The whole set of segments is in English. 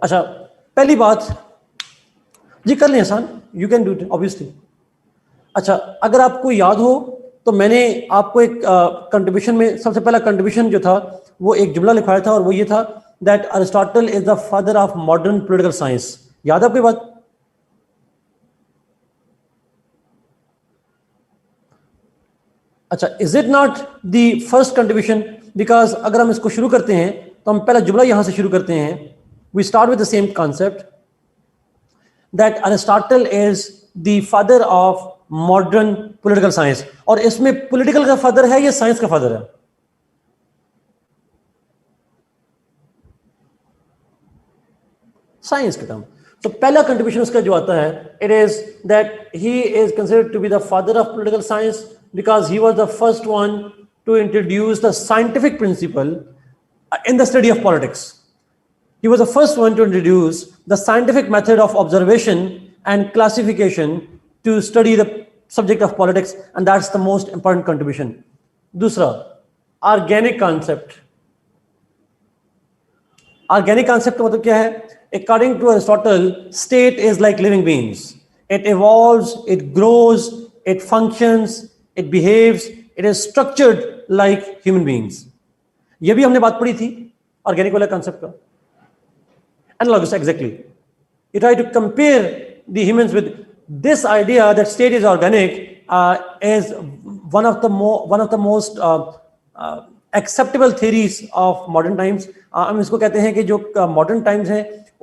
अच्छा, पहली बात जी कर लें आसान, you can do it obviously. अच्छा, अगर आपको याद हो तो मैंने आपको एक कंट्रीब्यूशन में सबसे पहला कंट्रीब्यूशन जो था वो एक जुमला लिखवाया था, और वो ये था that Aristotle is the father of modern political science. याद है आपको बात? अच्छा, is it not the first contribution? Because अगर हम इसको शुरू करते हैं तो हम पहला जुमला यहां से शुरू करते हैं। We start with the same concept that Aristotle is the father of modern political science. और इसमें पॉलिटिकल का फादर है या साइंस का फादर है? साइंस का टर्म। तो पहला कंट्रीब्यूशन उसका जो आता है, it is that he is considered to be the father of political science because he was the first one to introduce the scientific principle in the study of politics. He was the first one to introduce the scientific method of observation and classification to study the subject of politics, and that's the most important contribution. दूसरा, organic concept. Organic concept का मतलब क्या है? According to Aristotle, state is like living beings. It evolves, it grows, it functions, it behaves, it is structured like human beings. ये भी हमने बात पढ़ी थी ऑर्गेनिक वाला कंसेप्ट का। Analogous, exactly. You try to compare the humans with this idea that state is organic is one of the most acceptable theories of modern times. हम इसको कहते हैं कि जो मॉडर्न टाइम्स है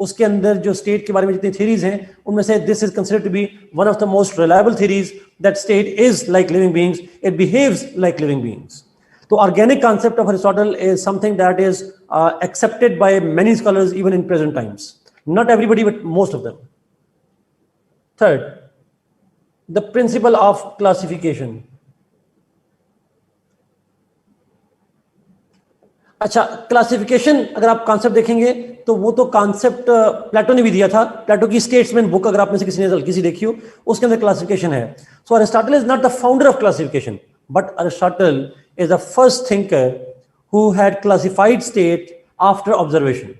उसके अंदर जो स्टेट के बारे में जितनी थ्योरीज हैं उनमें से this is considered to be one of the most reliable theories that state is like living beings, it behaves like living beings. So organic concept of Aristotle is something that is accepted by many scholars even in present times. Not everybody, but most of them. Third, the principle of classification. अच्छा, classification अगर आप concept देखेंगे तो वो तो concept प्लेटो ने भी दिया था। प्लेटो की स्टेट्समैन बुक अगर आप में से किसी ने हल्की सी देखी हो, उसके अंदर क्लासिफिकेशन है। So Aristotle is not the founder of classification, but Aristotle is the first thinker who had classified state after observation.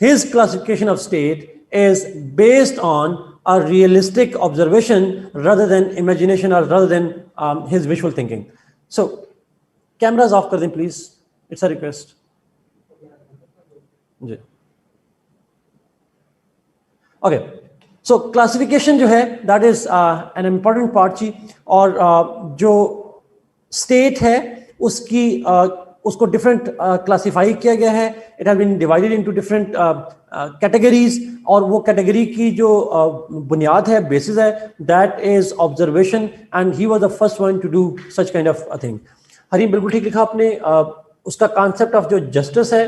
His classification of state is based on a realistic observation rather than imagination or rather than his visual thinking. So, cameras off kar dein please. It's a request. Okay. So, classification जो है that is an important part जी, और जो state है उसकी उसको different classify किया गया है। It has been divided into different categories, और वो कैटेगरी की जो बुनियाद है, बेसिस है, that is observation, and he was the first one to do such kind of a thing. Hareem, बिल्कुल ठीक लिखा आपने। उसका कॉन्सेप्ट ऑफ जो जस्टिस है,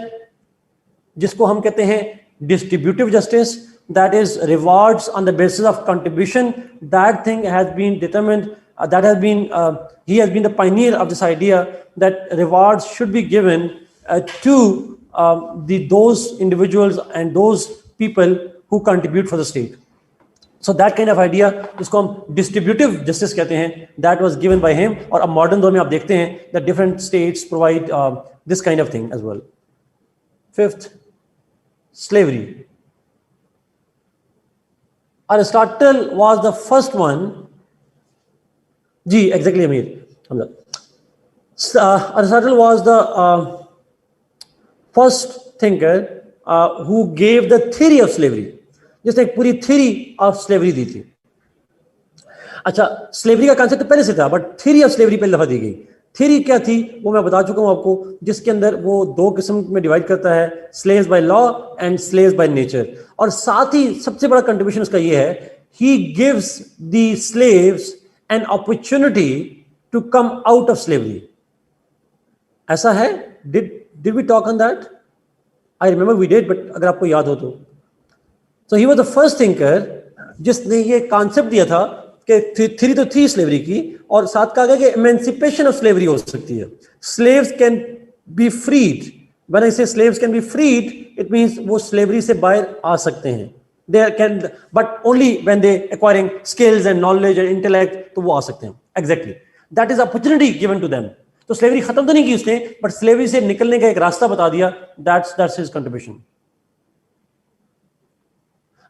जिसको हम कहते हैं distributive justice, that is rewards on the basis of contribution, that thing has been determined, that has been he has been the pioneer of this idea that rewards should be given to those individuals and those people who contribute for the state. So that kind of idea, जिसको हम distributive justice कहते हैं, that was given by him. और अब modern दौर में आप देखते हैं that different states provide this kind of thing as well. Fifth, slavery. Aristotle was the first one. Ji, exactly, Amir. Aristotle was the first thinker who gave the theory of slavery. जिसने एक पूरी theory of slavery दी थी। अच्छा, slavery का concept तो पहले से था, बट थ्योरी ऑफ स्लेवरी पहली दफा दी गई। थ्योरी क्या थी वो मैं बता चुका हूं आपको, जिसके अंदर वो दो किस्म में डिवाइड करता है, slaves by law and slaves by nature. और साथ ही सबसे बड़ा कंट्रीब्यूशन उसका ये है, he gives the slaves an opportunity to come out of slavery. ऐसा है? Did we talk on that? I remember we did, but अगर आपको याद हो तो। So he was the first thinker जिसने ये कॉन्सेप्ट दिया था कि थ्योरी तो थी स्लेवरी की, और साथ कहा गया कि एमेंसिपेशन ऑफ स्लेवरी हो सकती है। Slaves can be freed. When I say slaves can be freed, it means वो स्लेवरी से बाहर आ सकते हैं। They can, but only when they acquiring skills and knowledge and intellect, तो वो आ सकते हैं। Exactly, that is opportunity given to them. तो स्लेवरी खत्म तो नहीं की उसने, बट स्लेवरी से निकलने का एक रास्ता बता दिया। That's his contribution.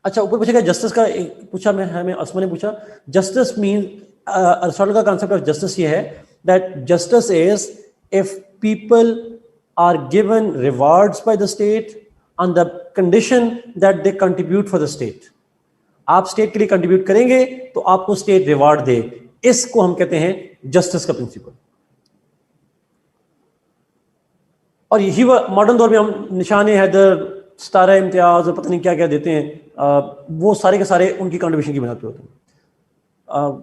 अच्छा, ऊपर पूछा गया जस्टिस का, पूछा मैं हमें असमा ने पूछा, जस्टिस मीन, अरिस्टोटल का कांसेप्ट ऑफ जस्टिस ये है that justice is if people are given rewards by the state on the condition that they contribute for the state. आप स्टेट के लिए कंट्रीब्यूट करेंगे तो आपको स्टेट रिवार्ड दे, इसको हम कहते हैं जस्टिस का प्रिंसिपल। और यही मॉडर्न दौर में हम निशान हैदर, सितारा इम्तियाज और पता नहीं क्या क्या देते हैं, वो सारे के सारे उनकी कंट्रीब्यूशन की बुनियाद पे होते हैं।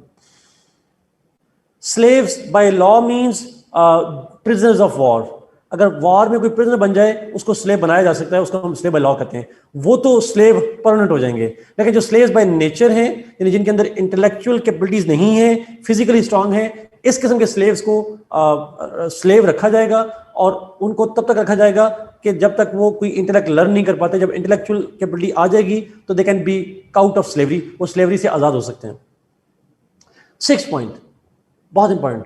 Slaves by law means prisoners of war. अगर वॉर में कोई प्रिजनर बन जाए उसको स्लेव बनाया जा सकता है, उसको हम स्लेव बाय लॉ कहते हैं, वो तो स्लेव परमानेंट हो जाएंगे। लेकिन जो स्लेव्स बाय नेचर हैं, यानी जिनके अंदर इंटेलेक्चुअल कैपेबिलिटीज नहीं है, फिजिकली स्ट्रांग है, इस किस्म के स्लेव्स को स्लेव रखा जाएगा और उनको तब तक रखा जाएगा कि जब तक वो कोई इंटेलेक्ट लर्न नहीं कर पाते। जब इंटेलेक्चुअल कैपेबिलिटी आ जाएगी तो they can be out of slavery, वो स्लेवरी से आजाद हो सकते हैं। 6 पॉइंट बहुत इंपॉर्टेंट,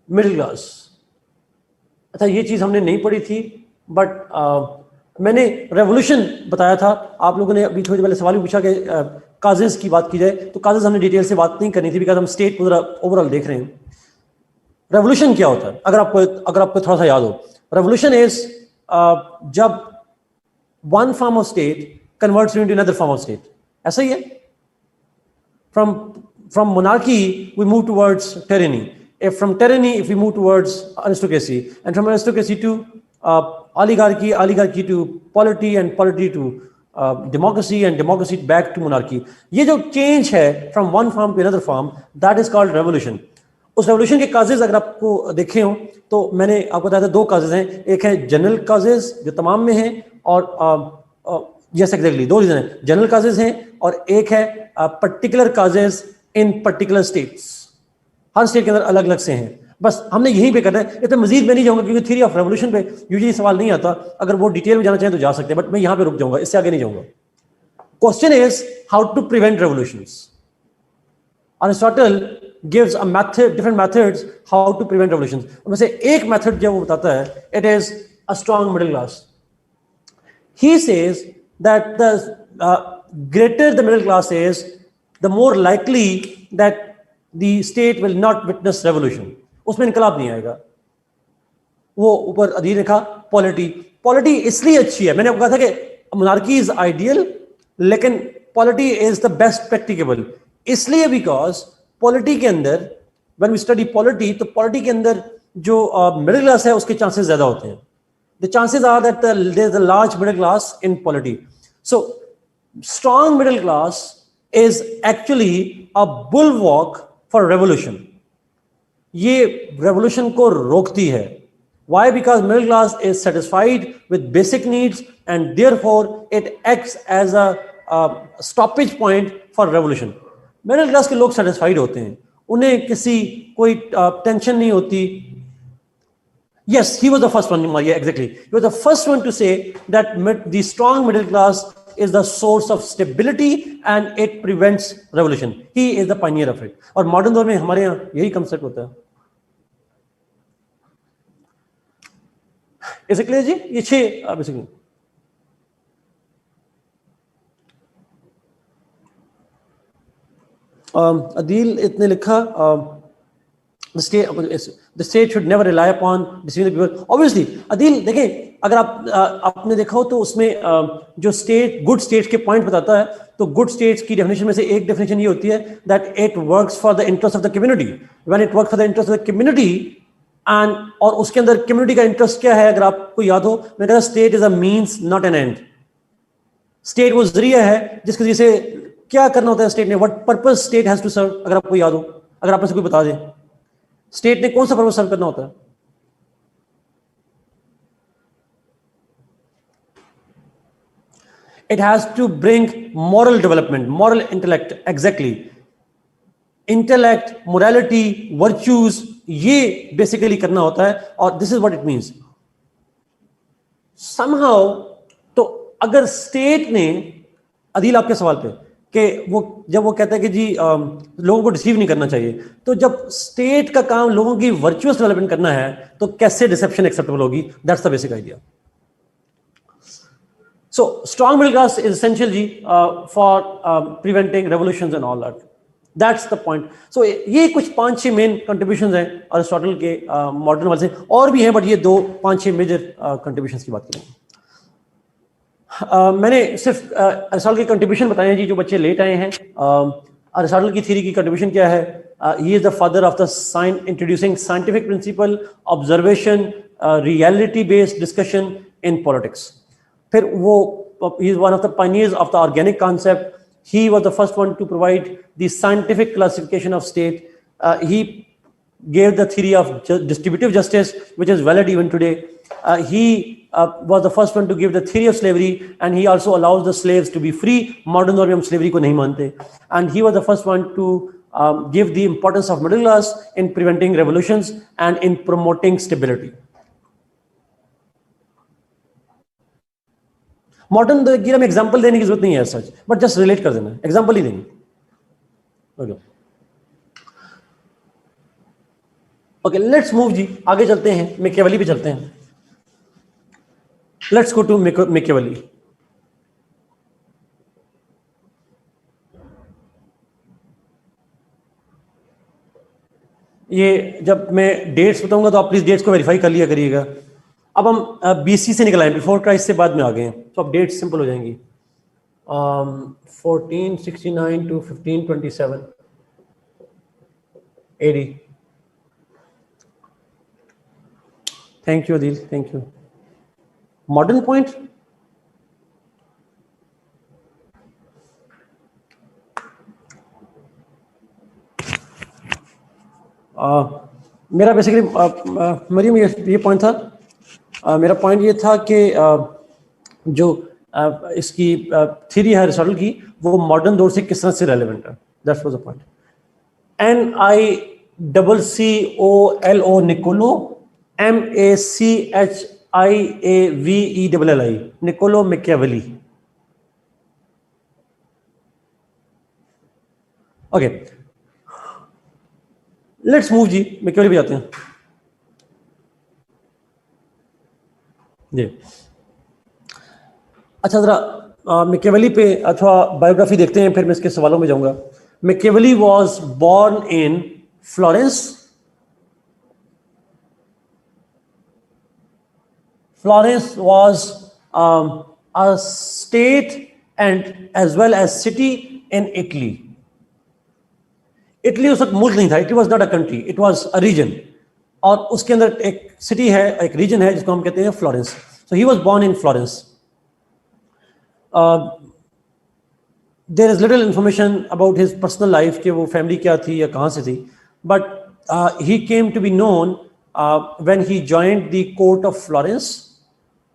मिडिल क्लास। अच्छा, ये चीज हमने नहीं पढ़ी थी, बट मैंने रेवोल्यूशन बताया था। आप लोगों ने अभी थोड़ी देर पहले सवाल भी पूछा कि काजेज की बात की जाए, तो काजेज हमने डिटेल से बात नहीं करनी थी, बिकॉज हम स्टेट पूरा ओवरऑल देख रहे हैं। रेवोल्यूशन क्या होता है, अगर आपको थोड़ा सा याद हो, रेवोल्यूशन इज जब one form of state converts into another form of state. ऐसा ही है, from monarchy we move towards tyranny, if from tyranny if we move towards aristocracy, and from aristocracy to oligarchy to polity, and polity to democracy, and democracy back to monarchy। ये जो change है from one form to another form, that is called revolution। उस revolution के causes अगर आपको देखे हो तो मैंने आपको बताया था 2 काजेज हैं, एक है जनरल काजेज जो तमाम में हैं, और यस एग्जैक्टली 2 रीजन है, जनरल काजेज हैं, और एक है पर्टिकुलर काजेज इन पर्टिकुलर स्टेट्स। हर स्टेट के अंदर अलग अलग से हैं। बस हमने यहीं पे करना है, इतना मजीद मैं नहीं जाऊंगा क्योंकि थ्योरी ऑफ रेवोल्यूशन पे यूजुअली सवाल नहीं आता। अगर वो डिटेल में जाना चाहें तो जा सकते हैं, बट मैं यहां पे रुक जाऊंगा, इससे आगे नहीं जाऊंगा। Question is how to prevent revolutions. Aristotle gives a method, different methods how to prevent revolutions. उनमें से एक मेथड जो वो बताता है, it is a strong middle class. He says that the greater the middle class is, the more likely that the state will not witness revolution। उसमें इनकलाब नहीं आएगा। वो ऊपर अधीर लिखा पॉलिटी इसलिए अच्छी है, मैंने आपको कहा था कि मोनार्की इज आइडियल, लेकिन polity is the best practicable, इसलिए बिकॉज पॉलिटी के अंदर व्हेन वी स्टडी पॉलिटी, तो पॉलिटी के अंदर जो मिडिल क्लास है उसके चांसेस ज्यादा होते हैं। The chances are that there is a large middle class in polity. So strong middle class is actually a bulwark for revolution। ये revolution को रोकती है। Why? Because middle class is satisfied with basic needs, and therefore it acts as a stoppage point for revolution। middle class के लोग satisfied होते हैं, उन्हें किसी कोई टेंशन नहीं होती। Yes, he was the first one, yeah, exactly. He was the first one to say that the strong middle class is the source of stability and it prevents revolution। He is the pioneer of it। और modern दौर में हमारे यहाँ यही concept होता है। इसे clear जी, ये 6 बेसिकली। अदील इतने लिखा, the state should never rely upon deceiving the people। obviously Adeel देखें, अगर आपने देखा हो तो उसमें जो स्टेट, गुड स्टेट्स के पॉइंट बताता है, तो गुड स्टेट्स की डेफिनेशन में से एक डेफिनेशन ये होती है that it works for the interest of the community. When it works for the interest of the community, and और उसके अंदर कम्युनिटी का इंटरेस्ट क्या है, अगर आपको याद हो, मैंने कहा state is a means not an and. State वो जरिया है जिसके जरिए से क्या करना होता है स्टेट ने, what purpose state has to serve. अगर आपको याद हो, अगर आप में से कोई बता दे, स्टेट ने कौन सा पर्पज सर्व करना होता है? It has to bring moral development, moral intellect, exactly। Intellect, morality, virtues, ये basically करना होता है, और this is what it means। somehow, तो अगर स्टेट ने, अदील आपके सवाल पे, कि वो जब वो कहता है कि जी लोगों को डिसीव नहीं करना चाहिए, तो जब स्टेट का काम लोगों की वर्चुअस डेवलपमेंट करना है तो कैसे डिसेप्शन एक्सेप्टेबल होगी? That's the basic idea. So strong middle class is essential जी for preventing revolutions and all that. That's the point. So ये कुछ 5-6 मेन कंट्रीब्यूशंस हैं अरिस्टोटल के मॉडर्न वर्ल्ड से, और भी हैं बट ये 5-6 मेजर कंट्रीब्यूशंस की बात करेंगे. मैंने सिर्फ अरिस्टोटल के कंट्रीब्यूशन बताए हैं जी, जो बच्चे लेट आए हैं. अरिस्टोटल की थ्योरी की कंट्रीब्यूशन क्या है? He is the father of the introducing scientific principle, observation, reality based discussion in politics. फिर वो he is one of the pioneers of the organic concept. He was the first one to provide the scientific classification of state. He gave the theory of distributive justice, which is valid even today. He was the first one to give the theory of slavery, and he also allows the slaves to be free. Modern दौर में हम slavery को नहीं मानते. And he was the first one to give the importance of middle class in preventing revolutions and in promoting stability. Modern गिरा में example देने की जरूरत नहीं है सच, बट जस्ट रिलेट कर देना, एग्जाम्पल ही देंगे. ओके ओके, लेट्स मूव जी, आगे चलते हैं, मैकियावेली पे चलते हैं. Let's go to Machiavelli. ये जब मैं डेट्स बताऊंगा तो आप प्लीज डेट्स को वेरीफाई कर लिया करिएगा. अब हम बीसी से निकल आए, बिफोर क्राइस्ट से बाद में आ गए हैं, तो अब डेट्स सिंपल हो जाएंगी. 1469 to 1527 AD. Thank you Adeel, thank you. Modern point, मेरा बेसिकली मरियम ये पॉइंट था. मेरा पॉइंट ये था कि जो इसकी थ्योरी है अरिस्टोटल की, वो मॉडर्न दौर से किस तरह से रेलेवेंट है. That's was the point. NICCOLO Niccolo, MACHIAVELLI Niccolo Machiavelli. Okay, let's move जी, मैकियावेली पे जाते हैं जी. अच्छा, जरा मैकियावेली पे अथवा बायोग्राफी देखते हैं, फिर मैं इसके सवालों में जाऊंगा. Machiavelli was born in Florence. Florence was a state and as well as city in Italy. Italy उस वक्त मुल्क नहीं था, it was not a country, it was a region. और उसके अंदर एक सिटी है, एक रीजन है जिसको हम कहते हैं Florence. So he was born in Florence. There is little information about his personal life, कि वो फैमिली क्या थी या कहाँ से थी. But he came to be known when he joined the court of Florence.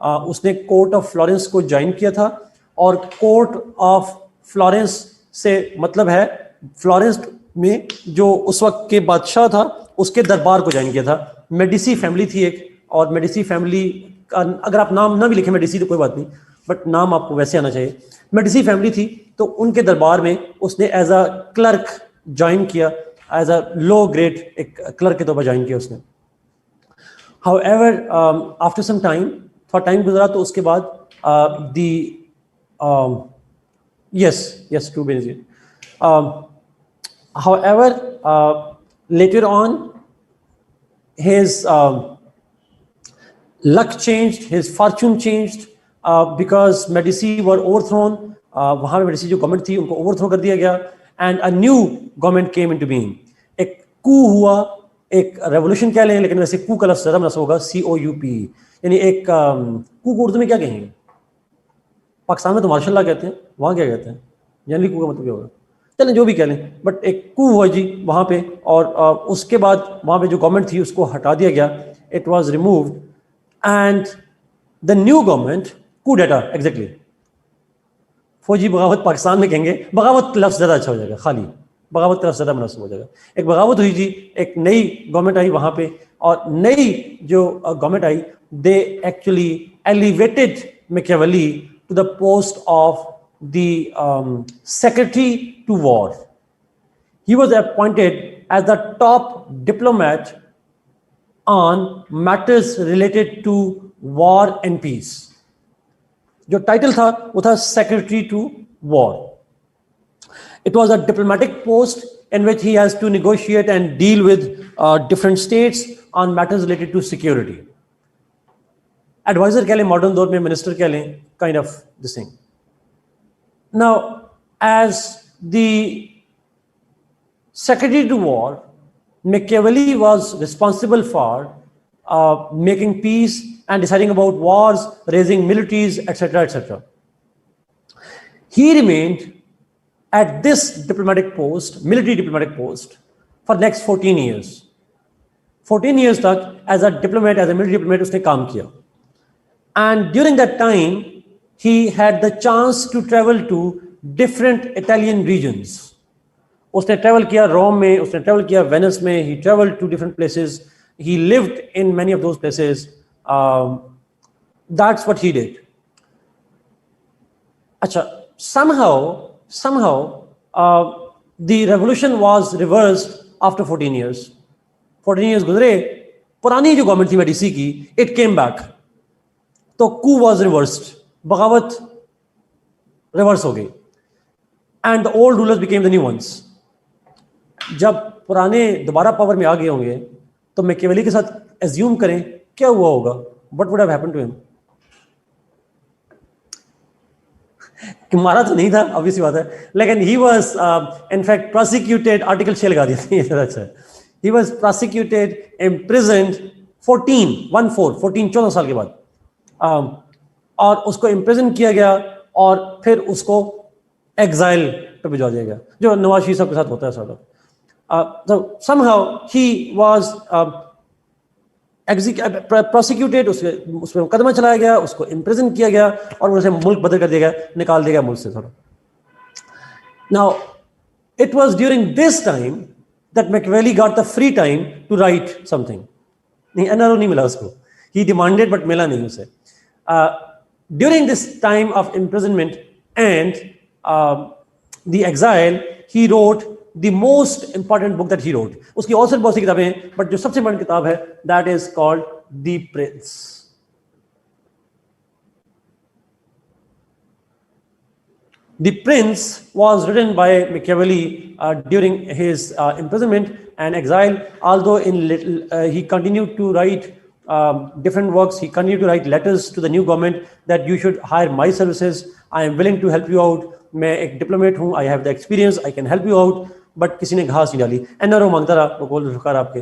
उसने कोर्ट ऑफ फ्लोरेंस को ज्वाइन किया था, और कोर्ट ऑफ फ्लोरेंस से मतलब है फ्लोरेंस में जो उस वक्त के बादशाह था उसके दरबार को ज्वाइन किया था. मेडिसी फैमिली थी एक, और मेडिसी फैमिली का अगर आप नाम ना भी लिखें मेडिसी तो कोई बात नहीं, बट नाम आपको वैसे आना चाहिए. मेडिसी फैमिली थी, तो उनके दरबार में उसने एज अ क्लर्क ज्वाइन किया, एज अ लो ग्रेड एक क्लर्क के तौर पर ज्वाइन किया उसने. हाउएवर आफ्टर सम टाइम, थोड़ा टाइम गुजरा तो उसके बाद yes, true Benazir. However, later on, his luck changed, his fortune changed, because Medici were overthrown. वहाँ पे मेडिसी जो गवर्नमेंट थी उनको ओवरथ्रो कर दिया गया, and a new government came into being. एक कू हुआ, एक रेवोल्यूशन कह लें, लेकिन वैसे कू का लफ्ज़ ज़्यादा मुनासिब होगा, COUP, यानी एक कू को उर्दू में क्या कहेंगे? पाकिस्तान में तो मार्शल लॉ कहते हैं, वहाँ क्या कहते हैं? जनरली कू का मतलब क्या होगा? चलें जो भी कह लें, बट एक कू हुआ जी वहाँ पे, और उसके बाद वहाँ पे जो गवर्नमेंट थी उसको हटा दिया गया. It was removed, and the new government, coup d'etat exactly, फौजी बगावत पाकिस्तान में कहेंगे, बगावत लफ्ज़ ज़्यादा अच्छा हो जाएगा, खाली बगावत का लफ्ज़ ज़्यादा मुनासिब हो जाएगा. एक बगावत हुई जी, एक नई गवर्नमेंट आई वहाँ पे, और नई जो government I, they actually elevated Machiavelli to the post of the secretary to war. He was appointed as the top diplomat on matters related to war and peace. जो टाइटल था वो था secretary to war. It was a diplomatic post in which he has to negotiate and deal with different states on matters related to security. Advisor कह लें, modern दौर में minister कह लें, kind of this thing. Now, as the secretary to war, Machiavelli was responsible for making peace and deciding about wars, raising militaries, etc., etc. He remained at this diplomatic post, military diplomatic post, for next 14 years. 14 years तक as a diplomat, as a military diplomat उसने काम किया. And during that time, he had the chance to travel to different Italian regions. उसने travel किया रोम में, उसने travel किया Venice में, he traveled to different places, he lived in many of those places. That's what he did. अच्छा, somehow the revolution was reversed after 14 years. 14 years गुजरे, पुरानी जो गवर्नमेंट थी मेडिसी की, it came back. तो coup was reversed, बगावत reverse हो गई, and the old rulers became the new ones. जब पुराने दोबारा पावर में आ गए होंगे तो मैकियावेली के साथ एज्यूम करें क्या हुआ होगा, what would have happened to him? कि मारा तो नहीं था, ऑब्वियसली बात है, लेकिन he was in fact prosecuted, article 6 लगा दिया था. अच्छा, he was prosecuted, imprisoned 14 साल के बाद, और उसको इम्प्रिजन किया गया और फिर उसको एग्जाइल पे भिजवा दिया गया, जो नवाज शरीफ साहब के साथ होता है sort of. So somehow he was prosecuted, उसमें मुकदमा चलाया गया, उसको इम्प्रिजन किया गया और उसे मुल्क बदल कर दिया गया, निकाल दिया गया मुल्क से थोड़ा. Now it was during this time that Machiavelli got the free time to write something. नहीं, NRO नहीं मिला उसको, he demanded but मिला नहीं उसे. During this time of imprisonment and the exile, he wrote the most important book that he wrote. उसकी और बहुत सी किताबें हैं, but जो सबसे बड़ी किताब है, that is called The Prince. The Prince was written by Machiavelli during his imprisonment and exile. Although he continued to write different works, he continued to write letters to the new government that you should hire my services. I am willing to help you out. मैं एक diplomat हूँ, I have the experience, I can help you out. But किसी ने घास नहीं डाली. NRO मांगता रहा, वो बोल सरकार आपके,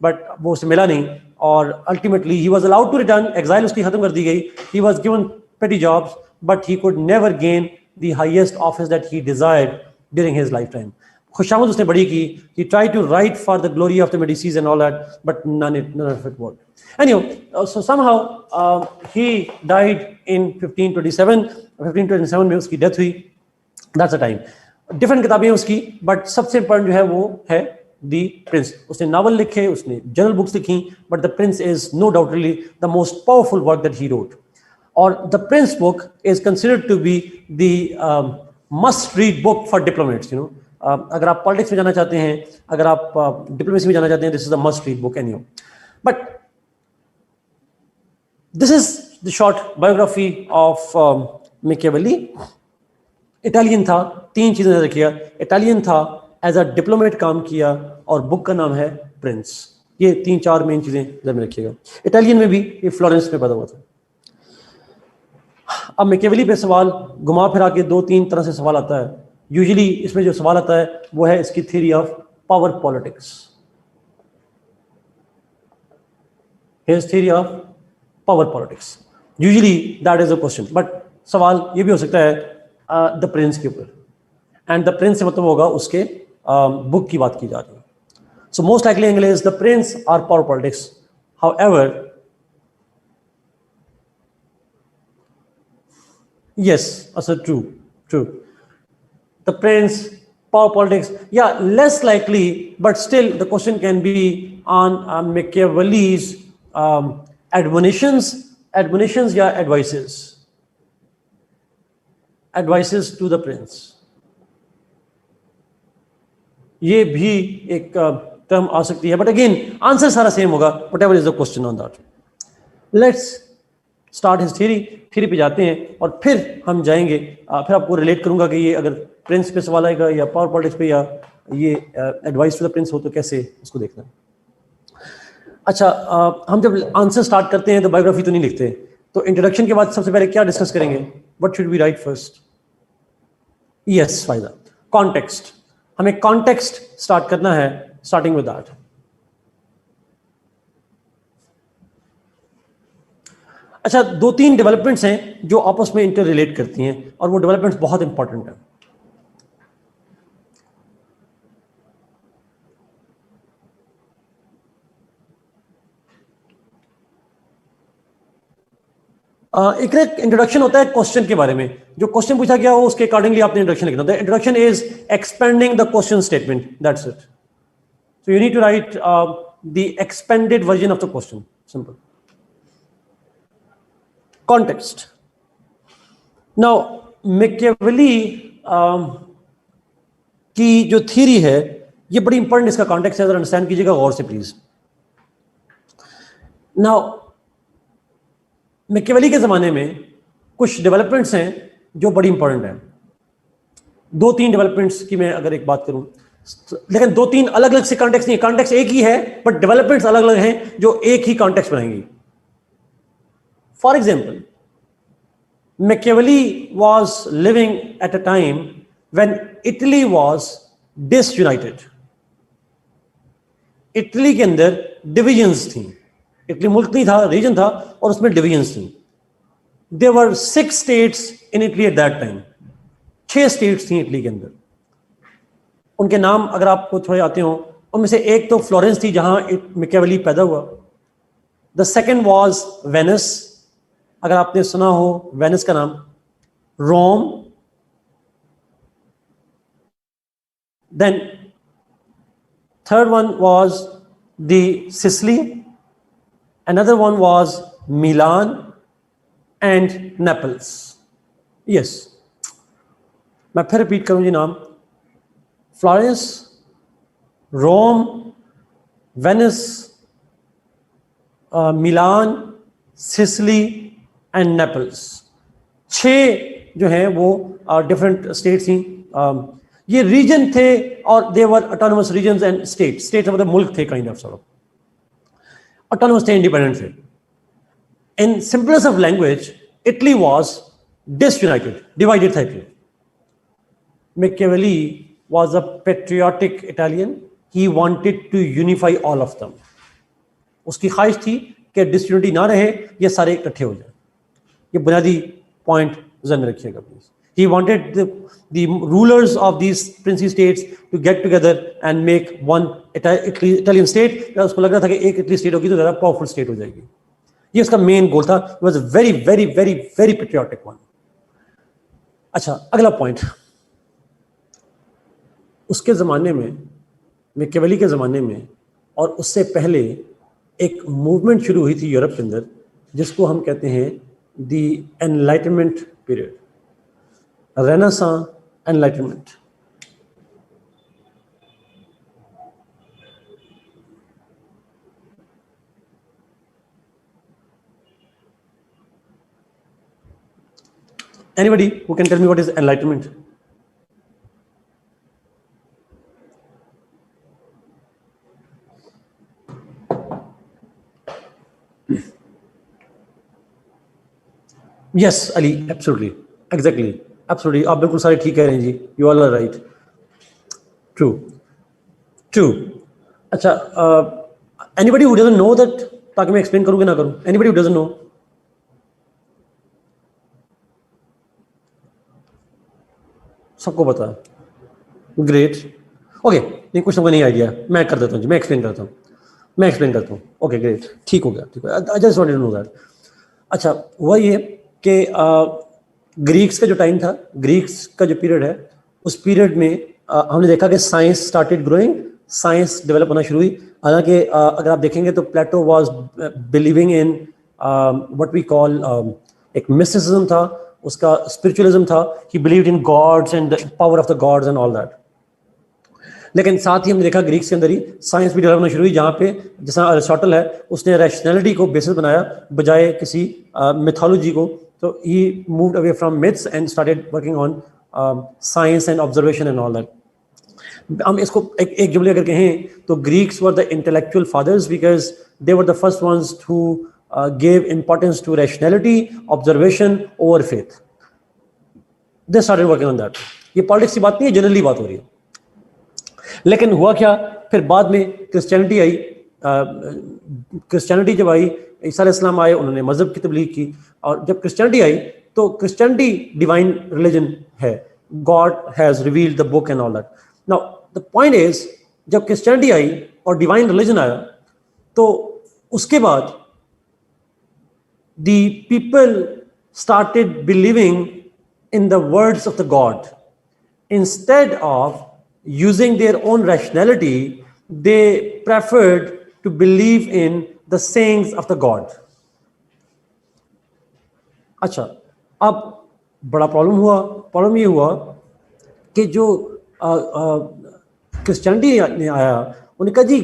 बट वो उसे मिला नहीं और ultimately he was allowed to return. Exile उसकी खत्म कर दी गई. He was given petty jobs but he could never gain the highest office that he desired during his lifetime. खुशामद उसने बड़ी की. He tried to write for the glory of the Medicis and all that, but none of it worked. Anyway, so somehow he died in 1527 में उसकी death हुई. That's the time. Different किताबें उसकी, but सबसे इंपॉर्टेंट जो है वो है दी प्रिंस. उसने नावल लिखे, उसने जनरल बुक्स लिखी, but the Prince is no doubtly the most powerful work that he wrote. और the Prince book is considered to be the must read book for diplomats. You know, अगर आप politics में जाना चाहते हैं, अगर आप डिप्लोमेसी में जाना चाहते हैं, this is the must read book anyway. But this is the short biography of Machiavelli. Italian था, 3 चीजें रखिएगा. इटालियन था, एज अ डिप्लोमेट काम किया, और बुक का नाम है प्रिंस. ये 3-4 मेन चीजें ध्यान में रखिएगा. इटालियन में भी ये फ्लोरेंस में पैदा हुआ था. अब मैकियावेली पे सवाल घुमा फिरा के 2-3 तरह से सवाल आता है. यूजुअली इसमें जो सवाल आता है वो है इसकी theory of power politics. His theory of power politics, usually that is a question. But सवाल ये भी हो सकता है द प्रिंस के ऊपर, एंड द प्रिंस से मतलब होगा उसके बुक की बात की जा रही है. So most likely angle is the prince or power politics. However, yes, also true. The prince, power politics, yeah, less likely, but still the question can be on Machiavelli's admonitions, yeah, advices to the prince. ये भी एक term आ सकती है, but again answer सारा same होगा, whatever is the question on that. Let's start his theory पे जाते हैं और फिर हम जाएंगे, फिर आपको रिलेट करूंगा कि ये अगर प्रिंस पे सवाल आएगा या पावर पॉलिटिक्स पे या ये एडवाइस टू द प्रिंस हो तो कैसे उसको देखना है। अच्छा, हम जब आंसर स्टार्ट करते हैं तो बायोग्राफी तो नहीं लिखते, तो इंट्रोडक्शन के बाद सबसे पहले क्या डिस्कस करेंगे? What should we write first? Yes फायदा, कॉन्टेक्स्ट। हमें कॉन्टेक्स्ट स्टार्ट करना है, स्टार्टिंग विद दैट। अच्छा, 2-3 डेवलपमेंट्स हैं जो आपस में इंटर रिलेट करती हैं और वो डेवलपमेंट्स बहुत इंपॉर्टेंट हैं। एक इंट्रोडक्शन होता है क्वेश्चन के बारे में, जो क्वेश्चन पूछा गया हो उसके अकॉर्डिंगली आपने इंट्रोडक्शन लिखना होता है। Introduction is expanding the question statement, that's it. So you need to write the expanded version of the question, simple. Context. Now Machiavelli की जो थ्योरी है ये बड़ी इंपॉर्टेंट, इसका कॉन्टेक्स्ट है, अंडरस्टैंड कीजिएगा गौर से प्लीज। नाउ मैकियावेली के ज़माने में कुछ डेवलपमेंट्स हैं जो बड़ी इंपॉर्टेंट हैं। 2-3 डेवलपमेंट्स की मैं अगर एक बात करूं, लेकिन 2-3 अलग अलग से कॉन्टेक्स्ट नहीं है, कॉन्टेक्स्ट एक ही है बट डेवलपमेंट्स अलग अलग हैं जो एक ही कॉन्टेक्स्ट बनाएंगी। For example, Machiavelli was living at a time when Italy was disunited. Italy के अंदर डिविजन्स थी, इटली मुल्क नहीं था, रीजन था, और उसमें डिविजन्स थी। There were 6 states in Italy at that time. 6 states थी इटली के अंदर। उनके नाम अगर आपको थोड़े आते हो, उनमें से एक तो फ्लोरेंस थी जहां मैकियावेली पैदा हुआ। द सेकेंड वॉज वेनिस, अगर आपने सुना हो वेनिस का नाम। Rome, then third one was the Sicily, another one was Milan and Naples. Yes, मैं फिर रिपीट करूं जी नाम। Florence, Rome, Venice, Milan, Sicily and Naples. 6 जो हैं वो डिफरेंट स्टेट्स थी। ये रीजन थे और they were autonomous regions and states. States मतलब मुल्क थे, kind of, sort of autonomous थे, independent थे। In simplest of language, Italy was disunited, divided था Italy. Machiavelli was a patriotic Italian. He wanted to unify all of them. उसकी ख्वाहिश थी कि डिसयूनिटी ना रहे, ये सारे इकट्ठे हो जाए। ये बुनियादी पॉइंट ज़हन में रखिएगा please. He wanted the rulers of these princely states to get together and make one Italian state. उसको लग रहा था कि एक इटली स्टेट होगी तो ज़्यादा पावरफुल स्टेट हो जाएगी। ये उसका मेन गोल था। It was a very very very very patriotic one. अच्छा, अगला पॉइंट। उसके ज़माने में, मैकियावेली के ज़माने में और उससे पहले एक मूवमेंट शुरू हुई थी यूरोप के अंदर जिसको हम कहते हैं the enlightenment period, renaissance enlightenment. Anybody who can tell me what is enlightenment? Yes, Ali, absolutely, exactly, absolutely. आप बिल्कुल सारे ठीक कह रहे हैं जी। You all are right. True, true. अच्छा, anybody who doesn't know that, ताकि मैं explain करूँ कि ना करूँ? Anybody who doesn't know? सबको पता है। Great, okay. नहीं, कुछ सबको नहीं आइडिया, मैं कर देता हूँ जी, मैं एक्सप्लेन करता हूँ। ओके ग्रेट, ठीक हो गया, ठीक है। I just wanted to know that. अच्छा, हुआ ये कि ग्रीक्स का जो टाइम था, ग्रीक्स का जो पीरियड है, उस पीरियड में हमने देखा कि science started growing, science develop होना शुरू हुई। हालांकि अगर आप देखेंगे तो Plato was believing in what we call एक मिस्टिसिज्म था, उसका स्पिरिचुअलिज्म था। He believed in gods and the power of the gods and all that. लेकिन साथ ही हमने देखा ग्रीक्स के अंदर ही साइंस भी डेवलप होना शुरू हुई, जहाँ पे जैसा अरिस्टोटल है उसने रैशनैलिटी को बेसिस बनाया बजाय किसी मिथोलॉजी को. तो he moved away from myths and started working on science and observation and all that. हम इसको एक जुमले अगर कहें तो Greeks were the intellectual fathers because they were the first ones who gave importance to rationality, observation over faith. They started working on that. ये politics की बात नहीं है, जनरली बात हो रही है. लेकिन हुआ क्या, फिर बाद में क्रिश्चियनिटी आई. क्रिश्चियनिटी जब आई, ईसा अलैहिस्सलाम आए, उन्होंने मजहब की तबलीग की. और जब क्रिश्चियनिटी आई तो क्रिश्चियनिटी डिवाइन रिलीजन है. God has revealed the book and all that. Now the point is, जब क्रिश्चियनिटी आई और डिवाइन रिलीजन आया तो उसके बाद the people started believing in the words of the God. Instead of using their own rationality, they preferred to believe in the sayings of the God. अच्छा, अब बड़ा problem ये हुआ कि जो क्रिश्चियनिटी ने आया, उन्होंने कहा जी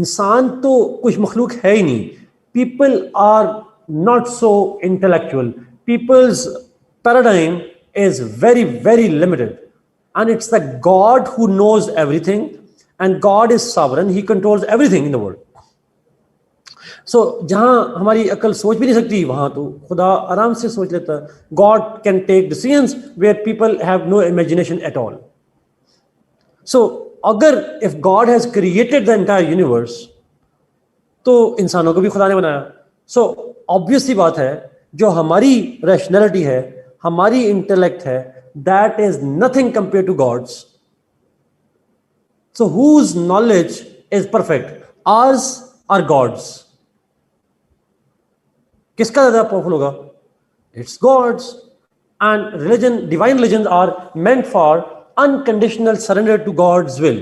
इंसान तो कुछ मखलूक है ही नहीं. People are not so intellectual. People's paradigm is very, very limited. And it's the God who knows everything. And God is sovereign. He controls everything in the world. So, जहाँ हमारी अकल सोच भी नहीं सकती, वहाँ तो खुदा आराम से सोच लेता. God can take decisions where people have no imagination at all. So, अगर if God has created the entire universe, तो इंसानों को भी खुदा ने बनाया. So, ऑब्वियसली बात है, जो हमारी रैशनैलिटी है, हमारी इंटेलेक्ट है, that is nothing compare to God's. So whose knowledge is perfect, ours or God's. किसका ज्यादा पावरफुल होगा? It's God's. And religion, divine religion are meant for unconditional surrender to God's will.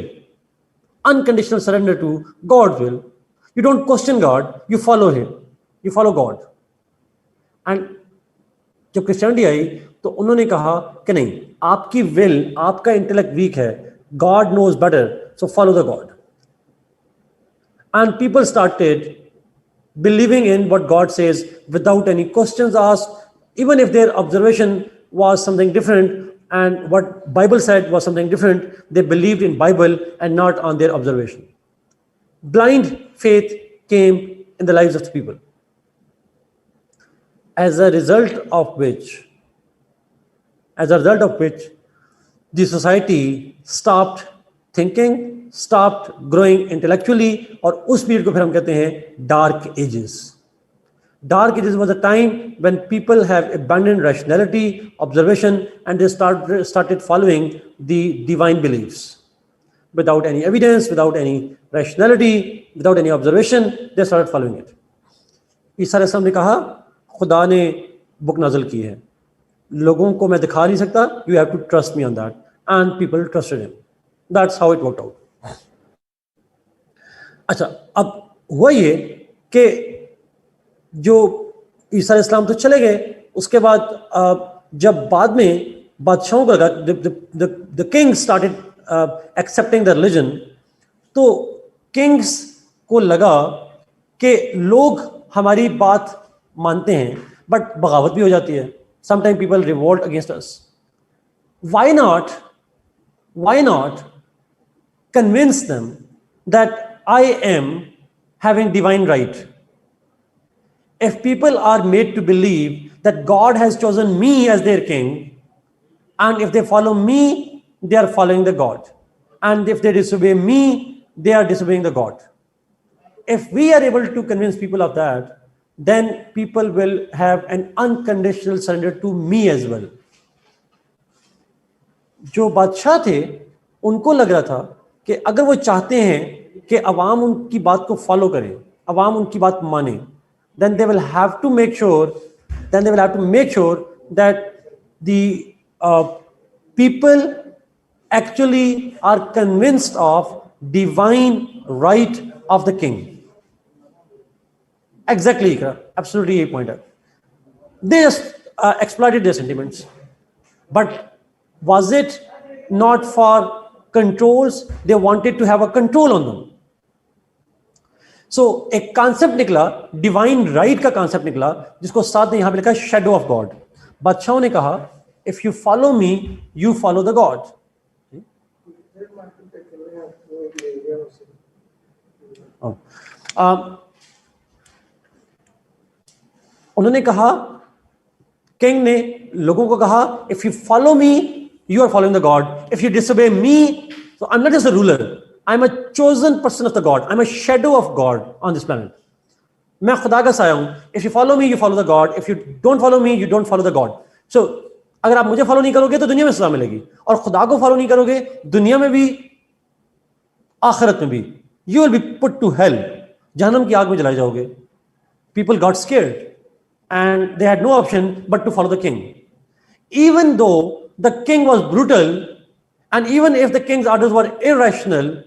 Unconditional surrender to God's will. You don't question God, you follow him, you follow God. And जब Christianity आई तो उन्होंने कहा कि नहीं, आपकी will, आपका intellect weak है, God knows better, so follow the God. And people started believing in what God says without any questions asked, even if their observation was something different and what Bible said was something different, they believed in Bible and not on their observation. Blind faith came in the lives of the people. As a result of which, the society stopped thinking, stopped growing intellectually, और उस period को फिर हम कहते हैं dark ages. Dark ages was a time when people have abandoned rationality, observation, and they started following the divine beliefs. Without any evidence, without any rationality, without any observation, they started following it. ईसा अलैहिस्सलाम ने कहा, खुदा ने book नाज़िल की है, लोगों को मैं दिखा नहीं सकता, you have to trust me on that. And people trusted him. That's how it worked out. अच्छा, अब हुआ ये कि जो ईसा अलैहिस्सलाम तो चले गए, उसके बाद जब बाद में बादशाहों को लगा, the Kings started accepting the religion, तो किंग्स को लगा कि लोग हमारी बात मानते हैं बट बगावत भी हो जाती है. Sometime people revolt against us. Why not convince them that I am having divine right. If people are made to believe that God has chosen me as their king, and if they follow me, they are following the God, and if they disobey me, they are disobeying the God. If we are able to convince people of that, then people will have an unconditional surrender to me as well. जो बादशाह थे, उनको लग रहा था कि अगर वो चाहते हैं कि अवाम उनकी बात को फॉलो करे, अवाम उनकी बात माने, then they will have to make sure that the people actually are convinced of divine right of the king. Exactly, absolutely a point. They just exploited their sentiments. But was it not for controls, they wanted to have a control on them. So एक concept निकला, divine right का concept निकला, जिसको साथ में यहाँ पे लिखा है shadow of God. बादशाहों ने कहा, if you follow me, you follow the God. उन्होंने कहा, किंग ने लोगों को कहा, if you follow me, you are following the God. If you disobey me, so I'm not just a ruler, I'm a chosen person of the God. I'm a shadow of God on this planet. मैं खुदा का साया हूं. If you follow me, you follow the God. If you don't follow me, you don't follow the God. So अगर आप मुझे follow नहीं करोगे तो दुनिया में सजा मिलेगी, और खुदा को फॉलो नहीं करोगे दुनिया में भी आखिरत में भी. You will be put to hell. जहन्नम की आग में जलाए जाओगे. People got scared and they had no option but to follow the king. Even though the king was brutal, and even if the king's orders were irrational,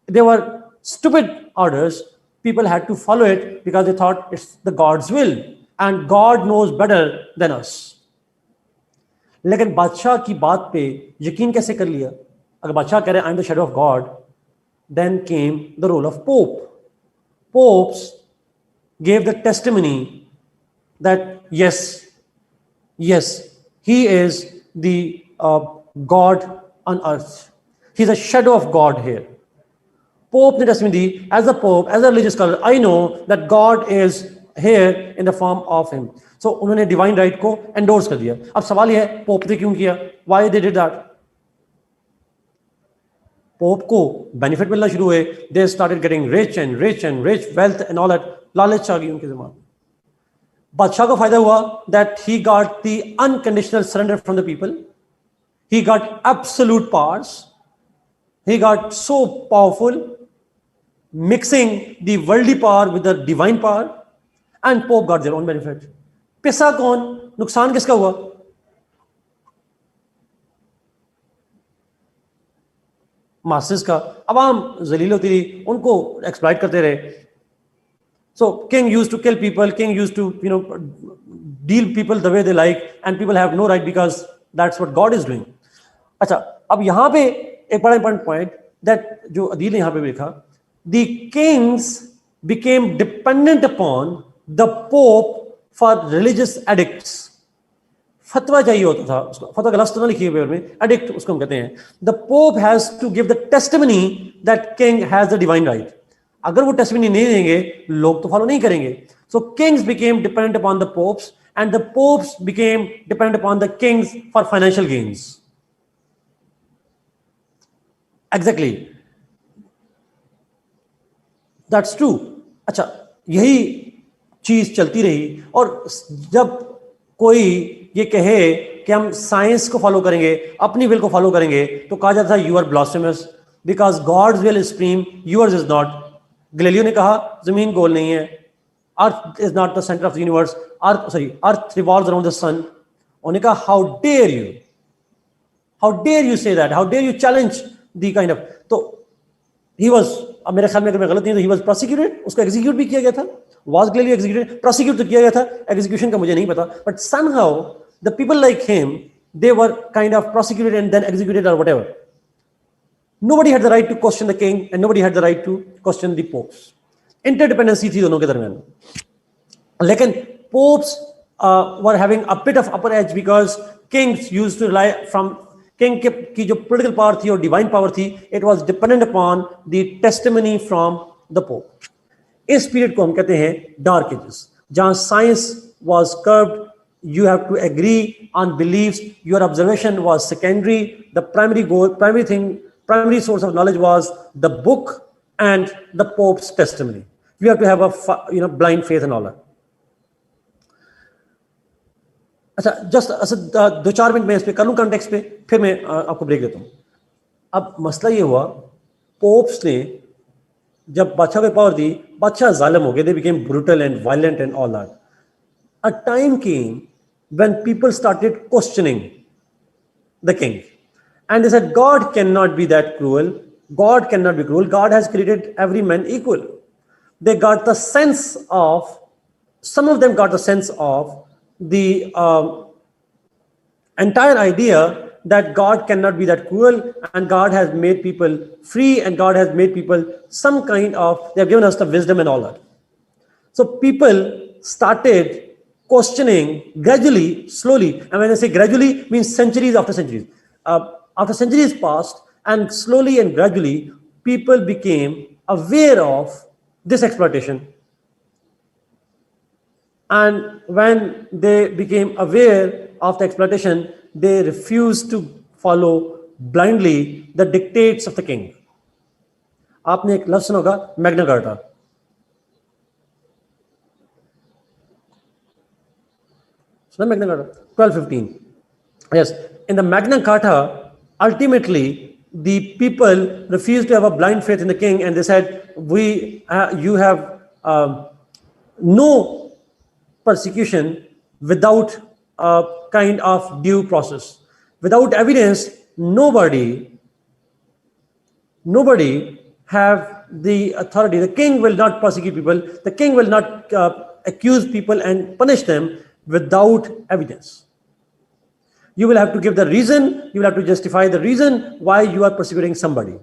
they were stupid orders, people had to follow it because they thought it's the God's will and God knows better than us. लेकिन बादशाह की बात पे यकीन कैसे कर लिया? अगर बादशाह कह रहे हैं I am the shadow of God, then came the role of Pope. Popes gave the testimony that yes, he is the God on earth. He's a shadow of God here. Pope ने testimony the, as a Pope, as a religious scholar, I know that God is here in the form of him. So उन्होंने divine right को endorse कर दिया. अब सवाल यह है, Pope ने क्यों किया? Why they did that? Pope को benefit मिलना शुरू हुए. They started getting rich and rich and rich, wealth and all that. लालच आ गई उनके ज़माने में. बादशाह को फायदा हुआ that he got the unconditional surrender from the people. He got absolute powers. He got so powerful, mixing the worldly power with the divine power, and Pope got their own benefit. पैसा कौन, नुकसान किसका हुआ? Masters का. अवाम जलील होती रही, उनको exploit करते रहे. So king used to kill people, king used to deal people the way they like, and people have no right because that's what God is doing. अच्छा, अब यहाँ पे एक बड़ा important point that जो अदील ने यहाँ पे लिखा, the kings became dependent upon the Pope for religious addicts. फतवा चाहिए होता था उसको. फतवा का लफ्ज़ तो ना लिखिए पेपर में, एडिक्ट उसको हम कहते हैं. The Pope has to give the testimony that king has the divine right. अगर वो टेस्टिमनी नहीं देंगे लोग तो फॉलो नहीं करेंगे. So kings became dependent upon the popes, and the popes became dependent upon the kings for financial gains. Exactly, that's true. अच्छा, यही चीज चलती रही, और जब कोई ये कहे कि हम साइंस को फॉलो करेंगे, अपनी विल को फॉलो करेंगे, तो कहा जाता है you are blasphemous because God's will is supreme, yours is not. Galileo ने कहा जमीन गोल नहीं है, earth is not the centre of the universe, earth revolves around the sun. उन्होंने कहा how dare you say that, how dare you challenge the kind of. तो he was, अब मेरे ख्याल में अगर मैं गलत नहीं तो ही वाज प्रोसिक्यूटेड, उसको एग्जीक्यूट भी किया गया था. Was Galileo executed? प्रोसिक्यूट तो किया गया था, एग्जीक्यूशन का मुझे नहीं पता, but somehow the people like him they were kind of prosecuted and then executed और whatever. Nobody had the right to question the king and nobody had the right to question the popes. Interdependency थी दोनों के दरमियान. लेकिन popes were having a bit of upper edge because kings used to rely from king की जो political power थी और divine power थी, it was dependent upon the testimony from the pope. इस period को हम कहते हैं dark ages, जहाँ science was curbed. You have to agree on beliefs. Your observation was secondary. The primary goal, primary source of knowledge was the book and the Pope's testimony. You have to have a blind faith and all that. अच्छा, just 2-4 minute में इस पे कर लूँ context पे, फिर मैं आपको ब्रेक देता हूँ. अब मसला ये हुआ, पोप्स ने जब बादशाह को पावर दी, बादशाह जालिम हो गए. They became brutal and violent and all that. A time came when people started questioning the king. And they said, God cannot be that cruel. God cannot be cruel. God has created every man equal. They got the sense of, some of them got the sense of the entire idea that God cannot be that cruel, and God has made people free, and God has made people some kind of, they have given us the wisdom and all that. So people started questioning gradually, slowly, and when I say gradually, means centuries after centuries. After centuries passed, and slowly and gradually, people became aware of this exploitation. And when they became aware of the exploitation, they refused to follow blindly the dictates of the king. आपने एक लफ्ज़ सुना होगा Magna carta. सुना Magna carta 1215. Yes, in the Magna Carta, ultimately the people refused to have a blind faith in the king, and they said, you have no persecution without a kind of due process. Without evidence, nobody have the authority. The king will not persecute people. The king will not accuse people and punish them without evidence. You will have to give the reason, you will have to justify the reason why you are persecuting somebody.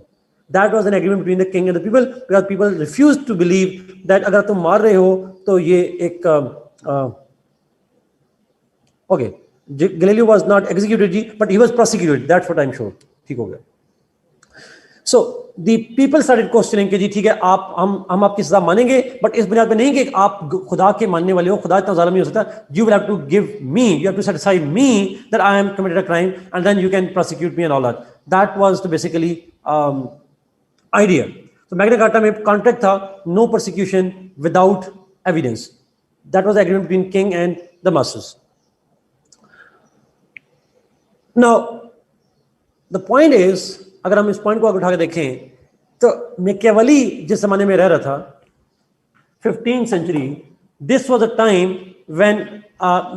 That was an agreement between the king and the people, because people refused to believe that agar tum maar rahe ho, to ye ek okay, Galileo was not executed, but he was prosecuted. That's what I'm sure. ठीक हो गया. So the people started questioning कि जी ठीक है, आप हम आपकी सजा मानेंगे, but इस बुनियाद पे नहीं कि आप खुदा के मानने वाले हो, खुदा इतना ज़ालिम नहीं हो सकता. You will have to give me, you have to satisfy me that I am committed a crime, and then you can prosecute me and all that. That was the basically idea. So Magna Carta में contract था, no persecution without evidence. That was the agreement between king and the masses. Now, the point is, अगर हम इस point को आगे उठा के देखें, तो मैकियावेली जिस जमाने में रह रहा था, 15th century, this was a time when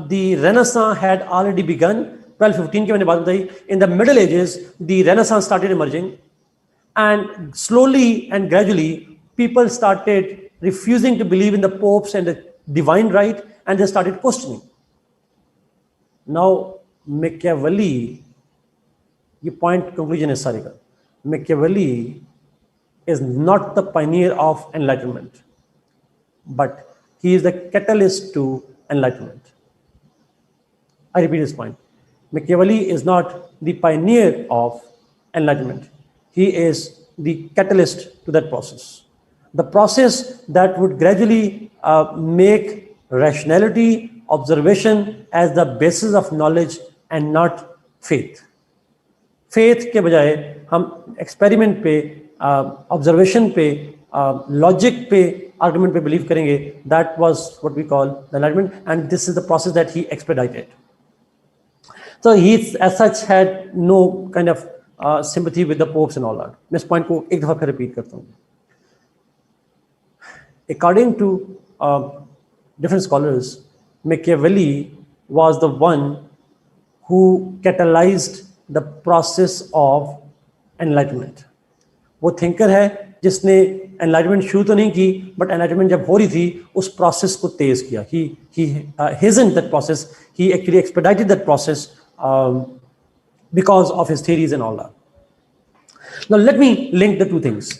the Renaissance had already begun. 1215 की मैंने बात बताई. In the Middle Ages, the Renaissance started emerging, and slowly and gradually, people started refusing to believe in the popes and the divine right, and they started questioning. Now, Machiavelli, ये point conclusion है सारी का. Machiavelli is not the pioneer of enlightenment, but he is the catalyst to enlightenment. I repeat this point. Machiavelli is not the pioneer of enlightenment. He is the catalyst to that process. The process that would gradually make rationality, observation as the basis of knowledge and not faith. Faith के बजाय हम experiment पे, observation पे, logic पे, argument पे believe करेंगे. That was what we call the enlightenment, and this is the process that he expedited. So he as such had no kind of sympathy with the popes and all that. मैं इस point को एक दफा फिर repeat करता हूँ. According to different scholars, Machiavelli was the one who catalyzed the process of enlightenment. वो thinker है जिसने enlightenment शुरू तो नहीं की, but enlightenment जब हो रही थी, उस process को तेज किया. He hastened that process. He actually expedited that process because of his theories and all that. Now let me link the two things.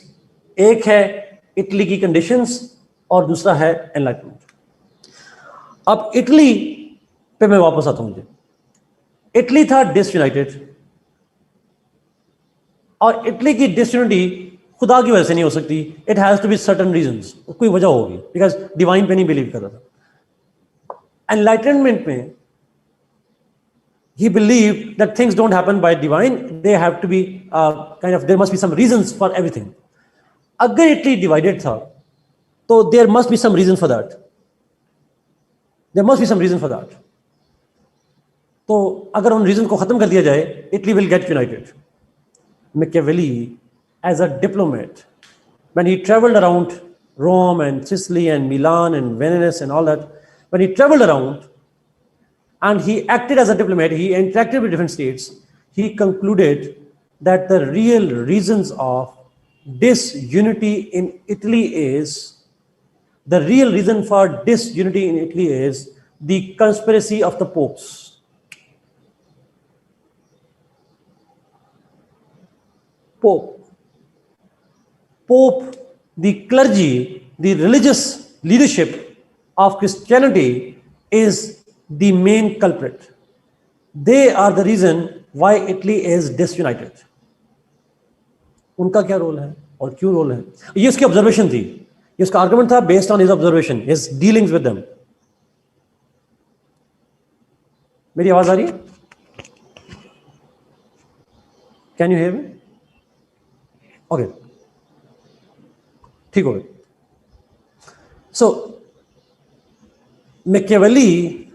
एक है इटली की conditions और दूसरा है enlightenment. अब इटली पे मैं वापस आता हूं. मुझे इटली था disunited, और इटली की डिसयूनिटी खुदा की वजह से नहीं हो सकती. It has to be certain reasons. कोई वजह होगी, बिकॉज डिवाइन पे नहीं बिलीव कर रहा था. एनलाइटनमेंट में he believed that things don't happen by divine, they have to be there must be some reasons for everything. अगर इटली डिवाइडेड था, तो there must be some reason for that. There must be some reason for that. तो अगर उन reason को खत्म कर दिया जाए, Italy will get united. Machiavelli, as a diplomat, when he traveled around Rome and Sicily and Milan and Venice and all that, when he traveled around and he acted as a diplomat, he interacted with different states, he concluded that the real reasons of disunity in Italy is, the real reason for disunity in Italy is the conspiracy of the popes. Pope, the clergy, the religious leadership of Christianity is the main culprit. They are the reason why Italy is disunited. उनका क्या role है और क्यों role है? ये उसकी observation थी, ये उसका आर्गुमेंट था based on his observation, his dealings with them. मेरी आवाज आ रही है? Can you hear me? Okay, ठीक हो गया. So Machiavelli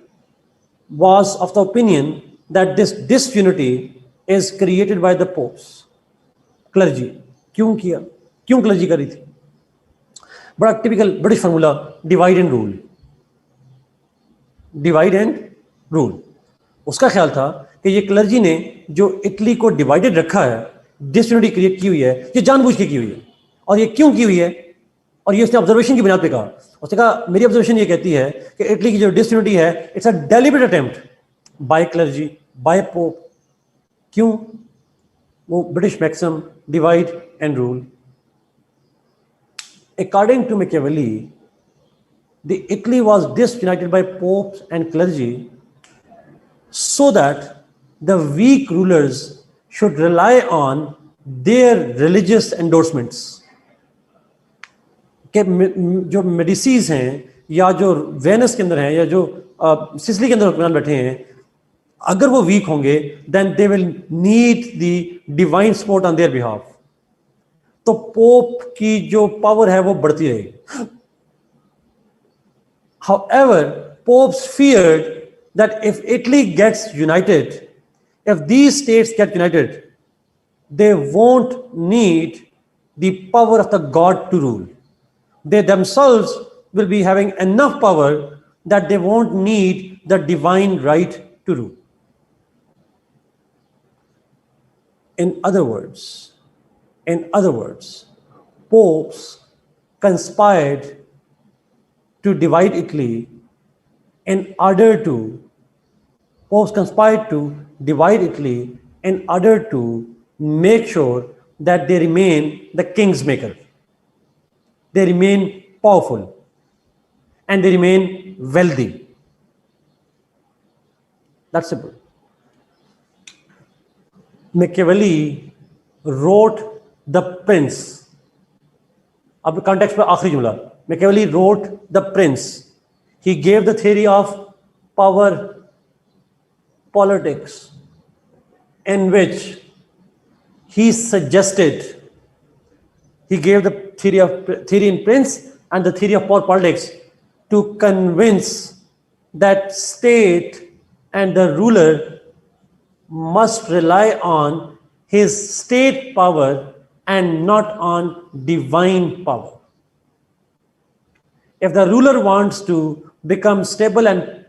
was of the opinion that this disunity is created by the popes, clergy. क्यों किया? क्यों क्लर्जी करी थी? बड़ा typical British formula, divide and rule. Divide and rule. उसका ख्याल था कि ये क्लर्जी ने जो इटली को डिवाइडेड रखा है, डिसयूनिटी क्रिएट की हुई है, ये जानबूझ के की हुई है. और ये क्यों की हुई है? और ये उसने ऑब्जर्वेशन की बुनियाद पे कहा. उसने कहा मेरी ऑब्जर्वेशन ये कहती है कि इटली की जो डिसयूनिटी है, it's a deliberate attempt by clergy, by Pope. क्यों? वो British maxim divide and rule. According to Machiavelli, the Italy was disunited by popes and clergy so that the weak rulers should rely on their religious endorsements. कि जो मेडिसीज हैं या जो Venus के अंदर हैं या जो सिसिली के अंदर हुक्मरान बैठे हैं, अगर वो वीक होंगे then they will need the divine support on their behalf. तो पोप की जो पावर है वो बढ़ती रहेगी. However, popes feared that if Italy gets united, if these states get united, they won't need the power of the God to rule. They themselves will be having enough power that they won't need the divine right to rule. In other words, popes conspired to divide Italy in order to make sure that they remain the king's maker. They remain powerful and they remain wealthy. That's simple. Machiavelli wrote The Prince. अब context पर आखिरी जुमला. Machiavelli wrote The Prince. He gave the theory of power politics, in which he gave the theory in Prince and the theory of power politics to convince that state and the ruler must rely on his state power and not on divine power. If the ruler wants to become stable and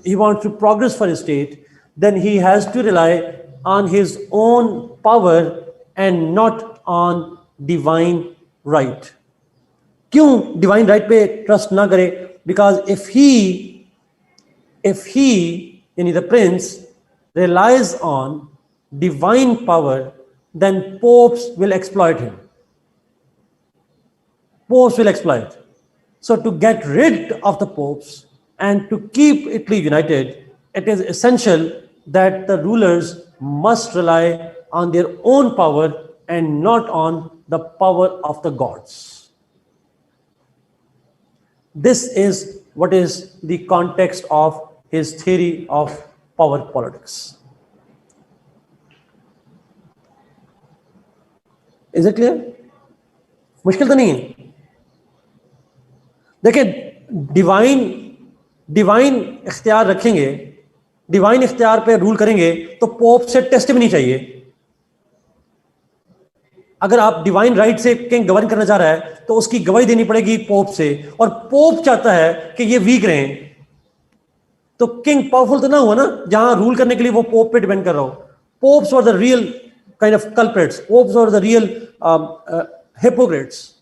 he wants to progress for his state, then he has to rely on his own power and not on divine right. क्यों divine right पे trust ना करे? Because if he यानी the prince relies on divine power, then popes will exploit him. Popes will exploit. So to get rid of the popes and to keep Italy united, it is essential that the rulers must rely on their own power and not on the power of the gods. This is what is the context of his theory of power politics. Is it clear? मुश्किल तो नहीं है. देखिए, divine इख्तियार रखेंगे, divine इख्तियार पे rule करेंगे तो पोप से टेस्टिमनी चाहिए. अगर आप डिवाइन राइट से किंग गवर्न करना चाह रहा है तो उसकी गवाही देनी पड़ेगी पोप से, और पोप चाहता है कि ये वीक रहें. तो किंग पावरफुल तो ना हुआ ना, जहां रूल करने के लिए वो पोप पे डिपेंड कर रहा हो. Pops were the real kind of culprits. Popes were the real hypocrites,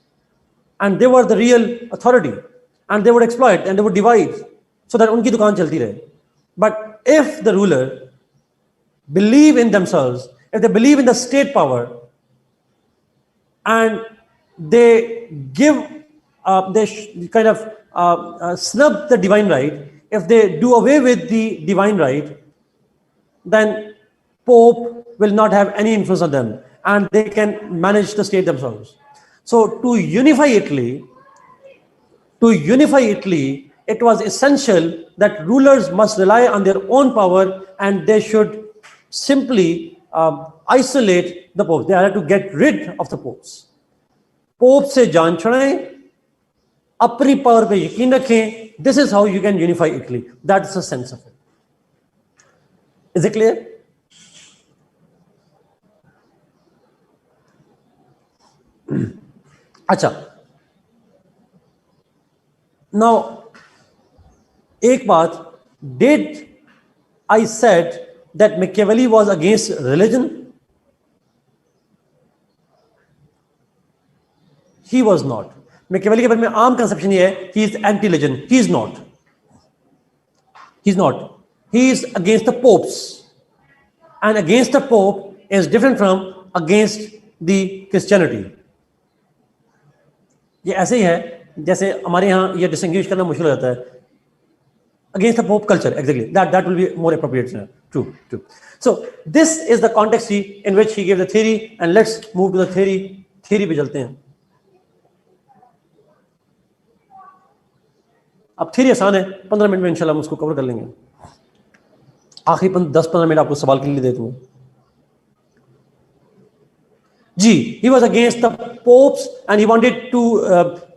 and they were the real authority, and they would exploit and they would divide so that उनकी दुकान चलती रहे. But if the ruler believe in themselves, if they believe in the state power, and they give, kind of snub the divine right. If they do away with the divine right, then Pope will not have any influence on them, and they can manage the state themselves. So to unify Italy, it was essential that rulers must rely on their own power, and they should simply isolate the popes. They had to get rid of the popes. Pope से जान छुड़ाएं, अपनी power पे यकीन रखें. This is how you can unify Italy. That's the sense of it. Is it clear? अच्छा, now एक बात, did I said that Machiavelli was against religion? He was not. Machiavelli के बारे में आम कंसेप्शन ये है, he is anti-religion. He is not. He's not. He is against the popes, and against the pope is different from against the Christianity. ये ऐसे ही है जैसे हमारे यहाँ ये डिस्टिंग्विश करना मुश्किल हो जाता है. Against the Pope culture, exactly. That will be more appropriate. True. So this is the context in which he gave the theory, and let's move to the theory. Theory पे चलते हैं. अब theory आसान है, 15 मिनट में इंशाल्लाह हम उसको कवर कर लेंगे. आखिरी 10-15 मिनट आपको सवाल के लिए दे दूंगा. G, he was against the popes and he wanted to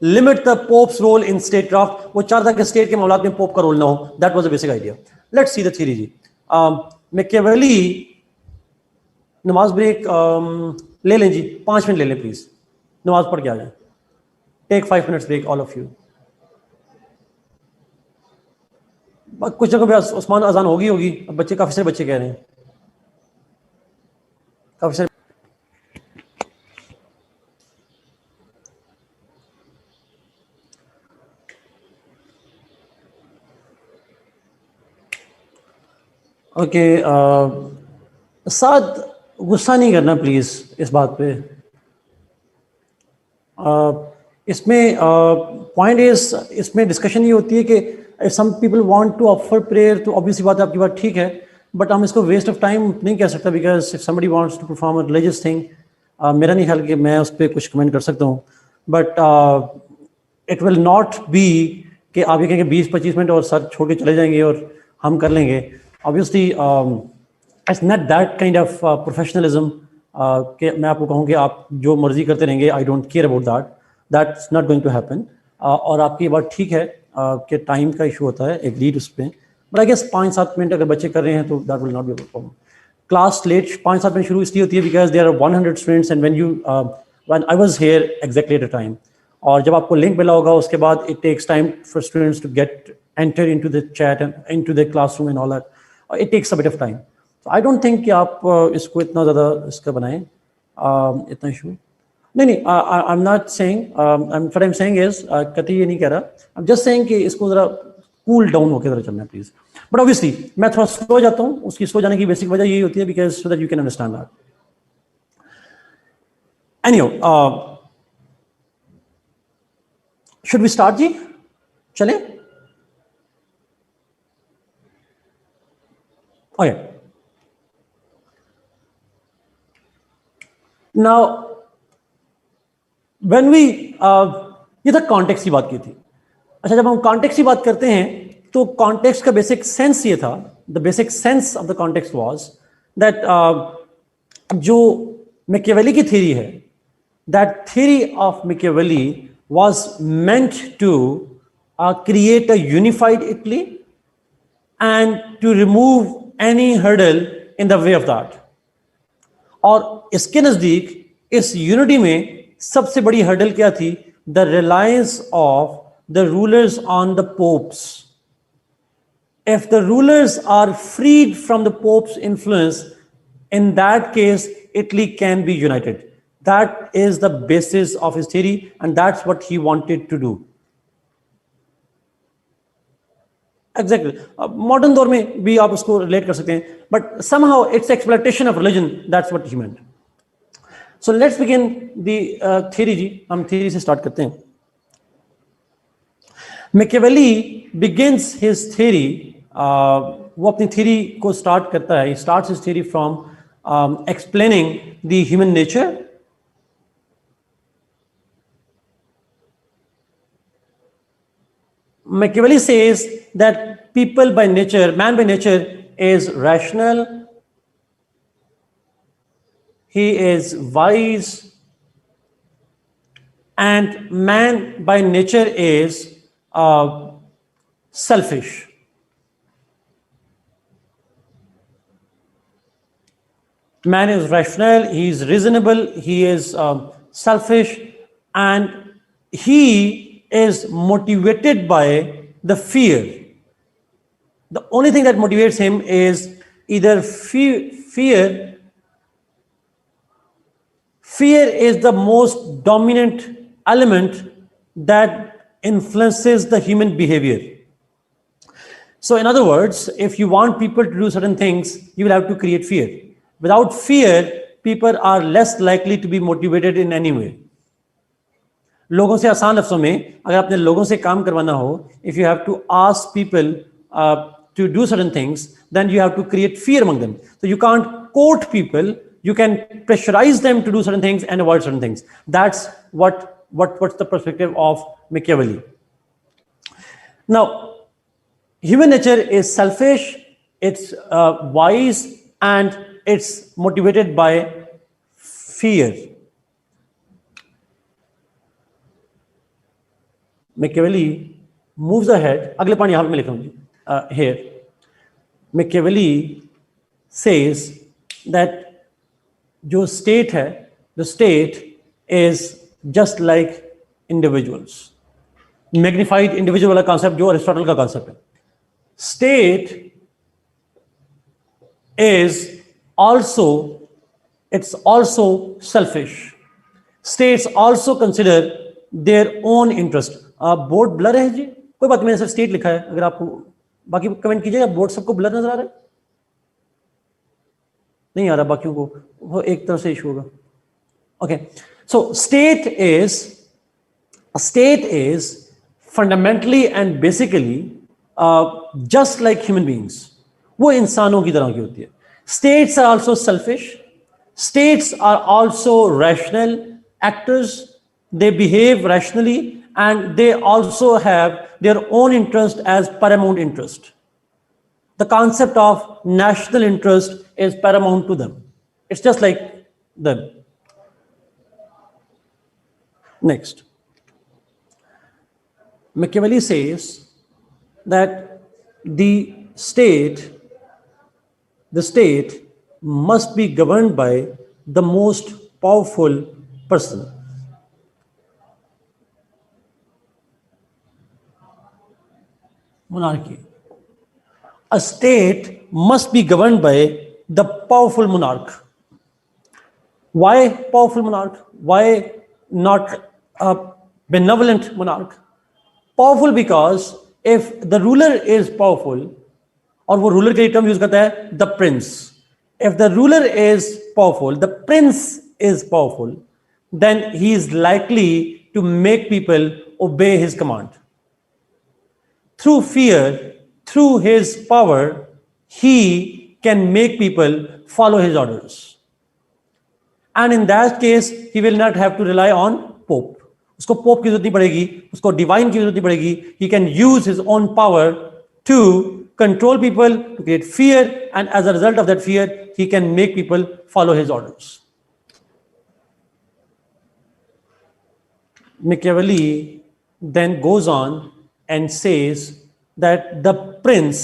limit the pope's role in statecraft. वो चाहता कि state के मामलात में pope का role ना हो. That was the basic idea. Let's see the theory. Ji, Machiavelli, नमाज break ले लें जी, 5 मिनट ले लें please. नमाज पढ़ के आ जाएं. Take 5 minutes break, all of you. कुछ जगह पे उस्मान अजान होगी. अब बच्चे, काफी सारे बच्चे कह रहे हैं. काफी सारे. ओके, साथ गुस्सा नहीं करना प्लीज़ इस बात पे. इसमें पॉइंट इसमें डिस्कशन ये होती है कि some people want to offer prayer, तो ऑब्वियसली बात है, आपकी बात ठीक है, बट हम इसको वेस्ट ऑफ टाइम नहीं कह सकता, because if somebody wants to perform a religious thing, मेरा नहीं ख्याल कि मैं उस पर कुछ कमेंट कर सकता हूँ. But it will not be कि आप ये कहेंगे 20-25 मिनट और सर छोड़ के चले जाएंगे और हम कर लेंगे. Obviously, it's not that kind of professionalism कि मैं आपको कहूँ कि आप जो मर्जी करते रहेंगे. I don't care about that. That's not going to happen. और आपकी बात ठीक है कि टाइम का इशू होता है, एग्रीड उस पर. बट आई गेस 5-7 मिनट अगर बच्चे कर रहे हैं तो that will not be a problem. Class late 5-7 minute शुरू इसलिए होती है because there are 100 students and when I was here exactly at a time. और जब आपको लिंक मिला होगा उसके बाद it takes time for students to enter into the chat and into the classroom and all that. It takes a bit of time. So I don't think कि आप इसको इतना ज़्यादा इसका बनाएं, इतना इशू नहीं. I'm not saying, what I'm saying is, कतई ये नहीं कह रहा, I'm just saying कि इसको ज़रा कूल डाउन होकर ज़रा चलना है प्लीज़. बट ऑब्वियसली मैं थोड़ा स्लो जाता हूँ. उसकी स्लो जाने की बेसिक वजह यही होती है because so that you can understand that. Anyhow, should we start जी? चलें? Okay. Now, when we ये था कॉन्टेक्स्ट की बात की थी. अच्छा, जब हम कॉन्टेक्स्ट की बात करते हैं तो कॉन्टेक्स्ट का बेसिक सेंस ये था, the basic sense of the context was that जो मैकियावेली की थ्योरी है, that theory of Machiavelli was meant to create a unified Italy and to remove any hurdle in the way of that. और इसके नजदीक इस unity में सबसे बड़ी हर्डल क्या थी? The Reliance of the rulers on the pops. If the rulers are freed from the Pope's influence, in that case, Italy can be united. That is the basis of his theory, and that's what he wanted to do. Exactly. Modern दौर में भी आप उसको relate कर सकते हैं, but somehow it's exploitation of religion. That's what he meant. So let's begin the theory जी, हम theory से start करते हैं. Machiavelli begins his theory, वो अपनी theory को start करता है. He starts his theory from explaining the human nature. Machiavelli says that people by nature, man by nature is rational, he is wise, and man by nature is selfish. Man is rational, he is reasonable, he is selfish, and he is motivated by the fear. The only thing that motivates him is either fear. Fear is the most dominant element that influences the human behavior. So in other words, if you want people to do certain things, you will have to create fear. Without fear, people are less likely to be motivated in any way. लोगों से आसान लफ्ज़ों में अगर आपने लोगों से काम करवाना हो, if you have to ask people to do certain things, then you have to create fear among them. So you can't court people, you can pressurize them to do certain things and avoid certain things. That's what's the perspective of Machiavelli. Now, human nature is selfish, it's wise, and it's motivated by fear. Machiavelli moves ahead. अगले point यहाँ पे मैं लिख रहा हूँ here. Machiavelli says that जो state है, the state is just like individuals. Magnified individual वाला concept जो Aristotle का concept है. State is also, it's also selfish. States also consider their own interest. Board blur है जी, कोई बात नहीं, मैंने सिर्फ स्टेट लिखा है. अगर आपको बाकी कमेंट कीजिएगा. बोर्ड सबको ब्लर नजर आ रहा है? नहीं आ रहा बाकियों को, वो एक तरफ से इशू होगा. Okay, so state is fundamentally and basically just like human beings. वो इंसानों की तरह की होती है. States are also selfish, states are also rational actors, they behave rationally, and they also have their own interest as paramount interest. The concept of national interest is paramount to them. It's just like them. Next, Machiavelli says that the state must be governed by the most powerful person. Monarchy. A state must be governed by the powerful monarch. Why powerful monarch? Why not a benevolent monarch? Powerful because if the ruler is powerful, और वो ruler के term use करता है the prince. If the ruler is powerful, the prince is powerful, then he is likely to make people obey his command. Through fear, through his power, he can make people follow his orders. And in that case, he will not have to rely on Pope. उसको Pope की जरूरत नहीं पड़ेगी, उसको Divine की जरूरत नहीं पड़ेगी. He can use his own power to control people, to create fear, and as a result of that fear, he can make people follow his orders. Machiavelli then goes on and says that the prince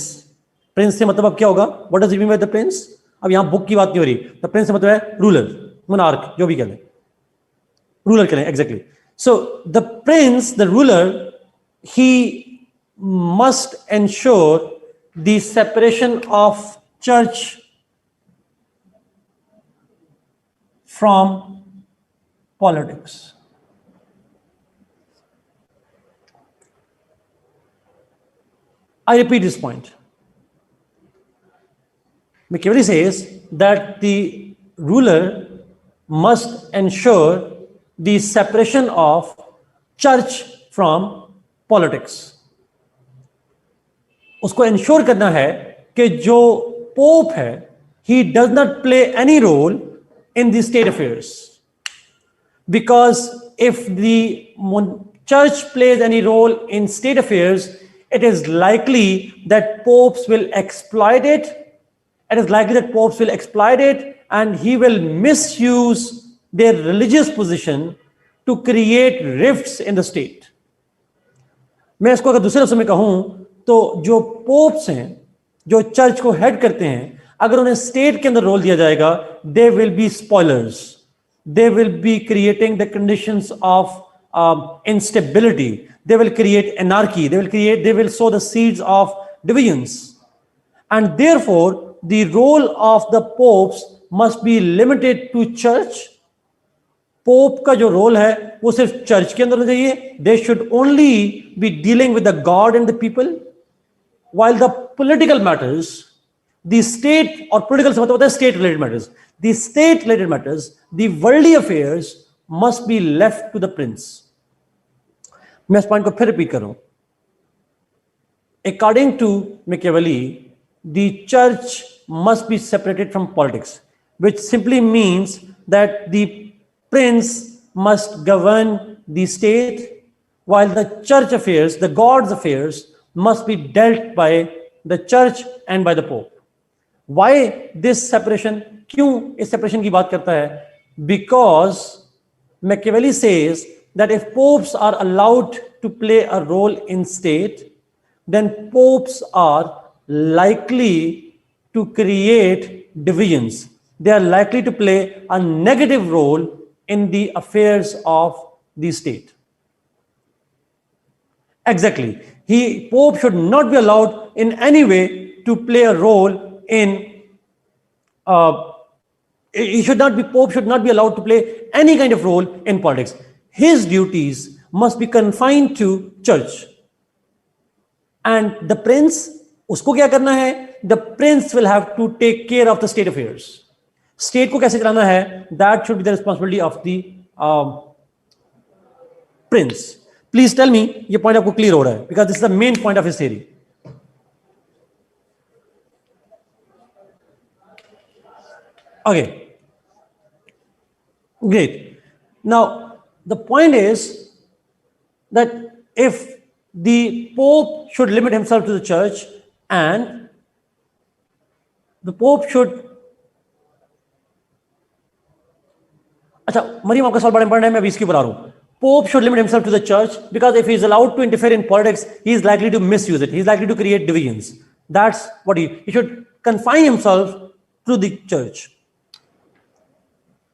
से मतलब अब क्या होगा? What does it mean by the prince? अब यहाँ book की बात नहीं हो रही. The prince से मतलब है ruler, monarch, जो भी कह लें, ruler कह लें, exactly. So the prince, the ruler, he must ensure the separation of church from politics. I repeat this point. Machiavelli says that the ruler must ensure the separation of church from politics. उसको ensure करना है कि जो pope है, he does not play any role in the state affairs. Because if the church plays any role in state affairs, it is likely that popes will exploit it. It is likely that popes will exploit it, and he will misuse their religious position to create rifts in the state. मैं इसको अगर दूसरे लफ्ज़ों में कहूं तो जो pops हैं, जो चर्च को हेड करते हैं, अगर उन्हें स्टेट के अंदर रोल दिया जाएगा, they will be spoilers. They will be creating the conditions of instability. They will create anarchy. They will sow the seeds of divisions. And therefore, the role of the popes must be limited to church. Pope का जो role है वो सिर्फ church के अंदर होना चाहिए. They should only be dealing with the God and the people, while the political matters, the state or political से मतलब होता है state related matters. The state related matters, the worldly affairs must be left to the prince. मैं इस point को फिर repeat कर रहा हूं. According to Machiavelli, the church must be separated from politics, which simply means that the prince must govern the state, while the church affairs, the God's affairs, must be dealt by the church and by the pope. Why this separation? क्यों इस separation की बात करता है? Because Machiavelli says that if popes are allowed to play a role in state, then popes are likely to create divisions. They are likely to play a negative role in the affairs of the state. Exactly. Pope should not be allowed in any way to play a role in Pope should not be allowed to play any kind of role in politics. His duties must be confined to church. And the prince, उसको क्या करना है? The prince will have to take care of the state affairs. State को कैसे चलाना है? That should be the responsibility of the prince. Please tell me, ये point आपको clear हो रहा है? Because this is the main point of his theory. Okay. Great. Now, the point is that if the Pope should limit himself to the church, and the Pope should. अच्छा, मरियम आपका सवाल बड़ा important है, मैं अभी इसके ऊपर आ रहा हूं. Pope should limit himself to the church because if he is allowed to interfere in politics, he is likely to misuse it. He is likely to create divisions. That's what he should confine himself to the church.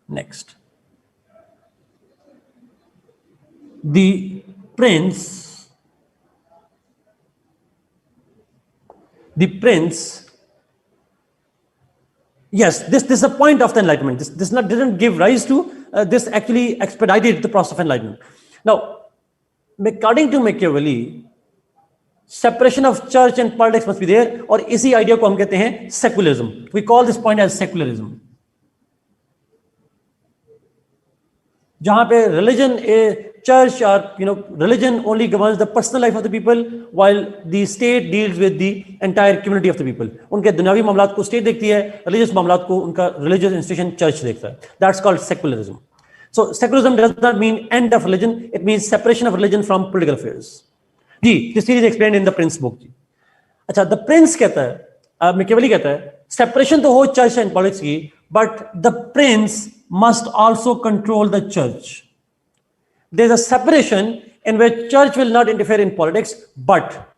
Next. The prince, yes, this is a point of the enlightenment. This didn't give rise to, this actually expedited the process of enlightenment. Now, according to Machiavelli, separation of church and politics must be there, और इसी idea को हम कहते हैं secularism. We call this point as secularism. जहां पे church or religion only governs the personal life of the people, while the state deals with the entire community of the people. उनके दुनियावी मामलात को state देखती है, religious मामलात को उनका religious institution church देखता है. That's called secularism. So secularism does not mean end of religion; it means separation of religion from political affairs. Ji, this theory is explained in the Prince book. जी. अच्छा, the Prince कहता है, Machiavelli कहता है, separation तो हो church and politics की, but the Prince must also control the church. There's a separation in which church will not interfere in politics, but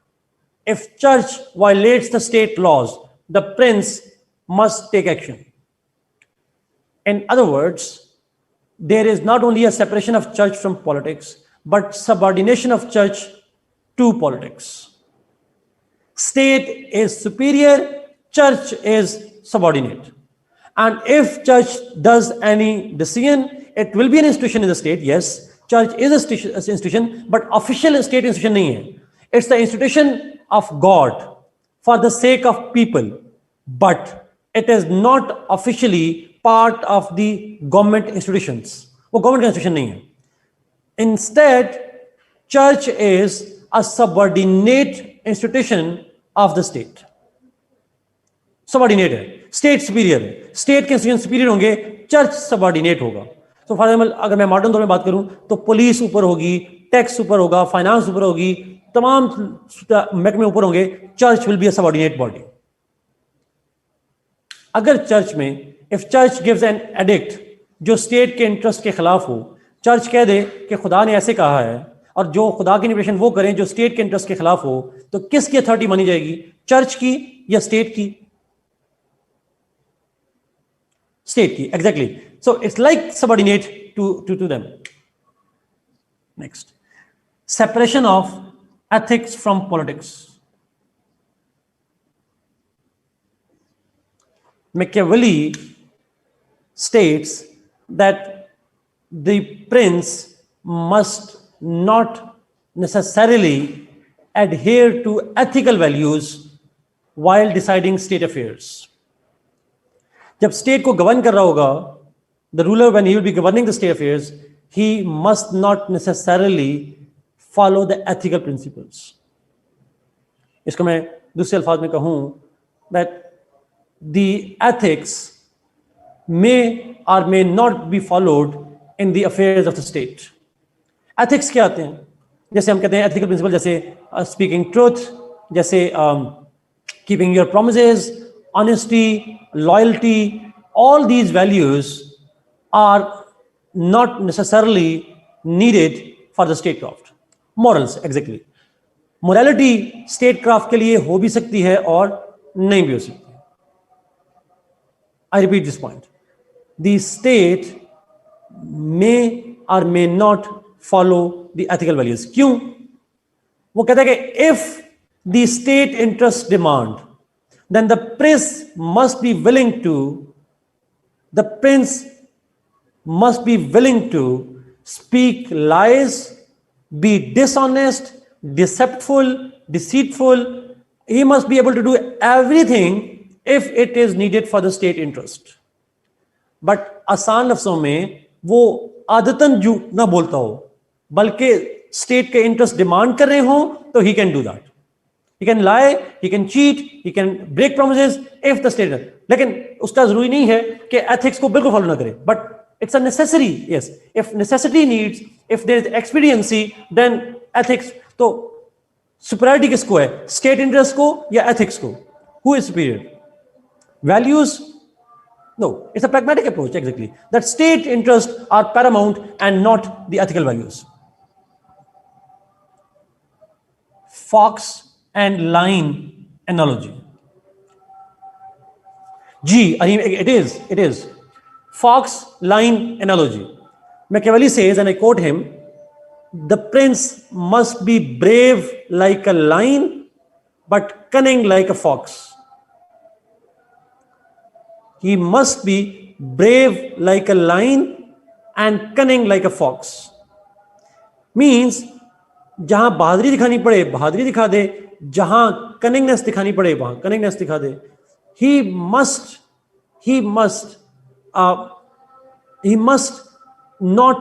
if church violates the state laws, the prince must take action. In other words, there is not only a separation of church from politics, but subordination of church to politics. State is superior, church is subordinate. And if church does any decision, it will be an institution in the state, yes. Church is a institution, but official state institution नहीं है. It's the institution of God for the sake of people, but it is not officially part of the government institutions. वो government institution नहीं है. Instead, church is a subordinate institution of the state. Subordinate है, state superior है, state के institution superior होंगे, church subordinate होगा. तो for example अगर मैं मॉडर्न दौर में बात करूं तो पुलिस ऊपर होगी, टैक्स ऊपर होगा, फाइनेंस ऊपर होगी, तमाम महकमे ऊपर होंगे. Church will be a subordinate body. अगर चर्च में if church gives an addict जो स्टेट के इंटरेस्ट के खिलाफ हो, चर्च कह दे कि खुदा ने ऐसे कहा है और जो खुदा की इंप्लीमेंटेशन वो करें जो स्टेट के इंटरेस्ट के खिलाफ हो, तो किसकी अथॉरिटी मानी जाएगी, चर्च की या स्टेट की? State key, exactly. So it's like subordinate to them. Next, separation of ethics from politics. Machiavelli states that the prince must not necessarily adhere to ethical values while deciding state affairs. जब state को govern कर रहा होगा, the ruler when he will be governing the state affairs, he must not necessarily follow the ethical principles. इसको मैं दूसरे अल्फाज में कहूं दैट द एथिक्स मे और may not be followed in the affairs of the state. Ethics क्या आते हैं? जैसे हम कहते हैं एथिकल प्रिंसिपल, जैसे स्पीकिंग ट्रूथ, जैसे keeping your promises, honesty, loyalty, all these values are not necessarily needed for the statecraft. Morals, exactly. Morality statecraft के लिए हो भी सकती है और नहीं भी हो सकती है. I repeat this point. The state may or may not follow the ethical values. क्यों? वो कहता है कि if the state interest demand, then the prince must be willing to speak lies, be dishonest, deceptful, deceitful. He must be able to do everything if it is needed for the state interest. But आसान लफ्जों में वो आदतन झूठ ना बोलता हो, बल्कि state के इंटरेस्ट डिमांड कर रहे हो तो he can do that. He can lie, he can cheat, he can break promises if the state. लेकिन उसका जरूरी नहीं है कि एथिक्स को बिल्कुल फॉलो ना करे. But it's a necessary. Yes, if necessity needs, if there is expediency, then ethics. तो superiority किसको है? State interest को या ethics को? Who is superior? Values? No, it's a pragmatic approach. Exactly. That state interests are paramount and not the ethical values. Fox and lion analogy. It is. Fox lion analogy. Machiavelli says, and I quote him, the prince must be brave like a lion, but cunning like a fox. He must be brave like a lion and cunning like a fox. Means, जहां बहादुरी दिखानी पड़े बहादुरी दिखा दे, जहां cunningness दिखानी पड़े वहां कनिंगनेस दिखा दे. He must not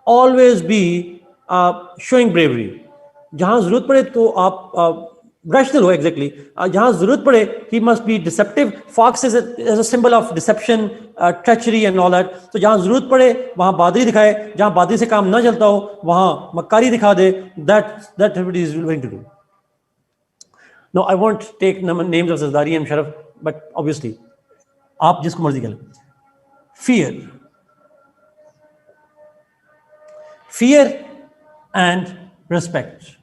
always be showing bravery. जहां जरूरत पड़े तो आप rational हो. Exactly. जहां जरूरत पड़े he must be deceptive. Fox is a symbol of deception, treachery and all that. तो जहां जरूरत पड़े वहां बहादुरी दिखाए, जहां बहादुरी से काम ना चलता हो वहां मक्कारी दिखा दे. That everybody is willing to do. Now I won't take names of Zazdari and Sharaf, but obviously आप जिसको मर्जी करें. Fear and respect.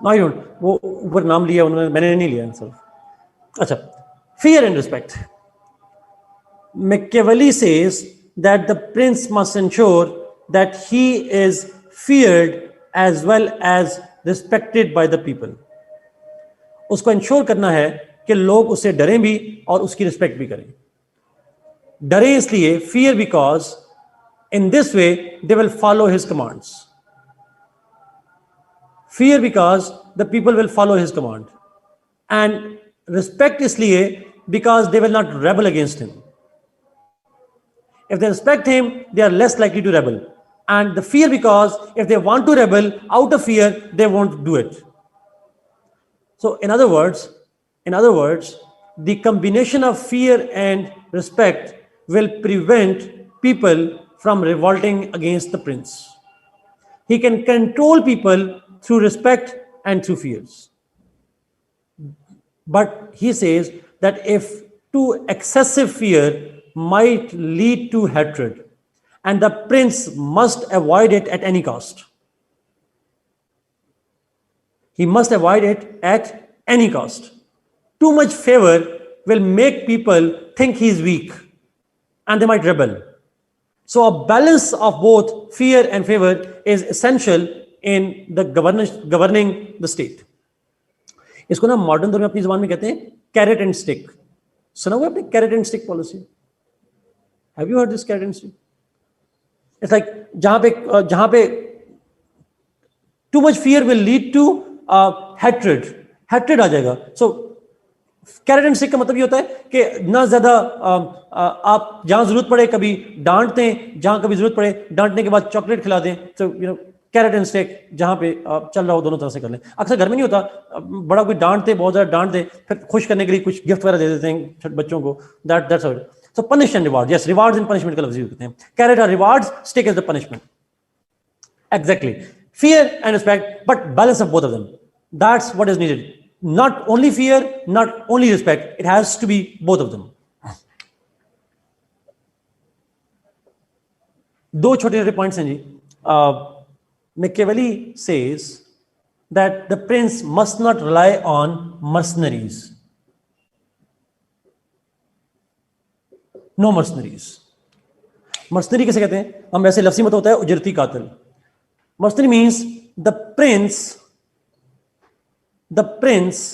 No, I don't. वो ऊपर नाम लिया उन्होंने, मैंने नहीं लिया आंसर. अच्छा, fear and respect. Machiavelli says that the prince must ensure that he is feared as well as respected by the people. उसको इंश्योर करना है कि लोग उससे डरें भी और उसकी रिस्पेक्ट भी करें. डरें इसलिए, fear because in this way they will follow his commands. Fear because the people will follow his command. And respect इसलिए because they will not rebel against him. If they respect him, they are less likely to rebel. And the fear, because if they want to rebel out of fear, they won't do it. So in other words, the combination of fear and respect will prevent people from revolting against the prince. He can control people through respect and through fears. But he says that if too excessive fear might lead to hatred, and the prince must avoid it at any cost. He must avoid it at any cost. Too much favor will make people think he is weak, and they might rebel. So a balance of both fear and favor is essential in the governing the state. इसको ना modern दौर में अपनी जुबान में कहते हैं carat and stick. सुना हुआ आपने carrot and stick policy? Have you heard this carrot and stick? It's like जहां पे too much fear will lead to hatred आ जाएगा. सो कैरेट एंड स्टिक का मतलब ये होता है कि ना ज्यादा आप जहां जरूरत पड़े कभी डांट दें, जहां कभी जरूरत पड़े डांटने के बाद चॉकलेट खिला दें. तो you know carat and stick जहां पे चल रहा हो दोनों तरह से कर लें. अक्सर घर में नहीं होता, बड़ा कोई डांट दे, बहुत ज्यादा डांट दे, फिर खुश करने के लिए कुछ गिफ्ट वगैरह दे देते हैं बच्चों को. That's how. So punish and reward. Yes, rewards and punishment का लफ्ज यूज करते हैं. Carrot are rewards, stick is the punishment. Exactly. Fear and respect, but balance of both of them. That's what is needed. Not only fear, not only respect. It has to be both of them. दो छोटे छोटे points हैं जी. Machiavelli says that the prince must not rely on mercenaries. No mercenaries. Mercenary कैसे कहते हैं? हम वैसे लफ्ज़ी मत होता है उजरती कातिल. Mercenary means the prince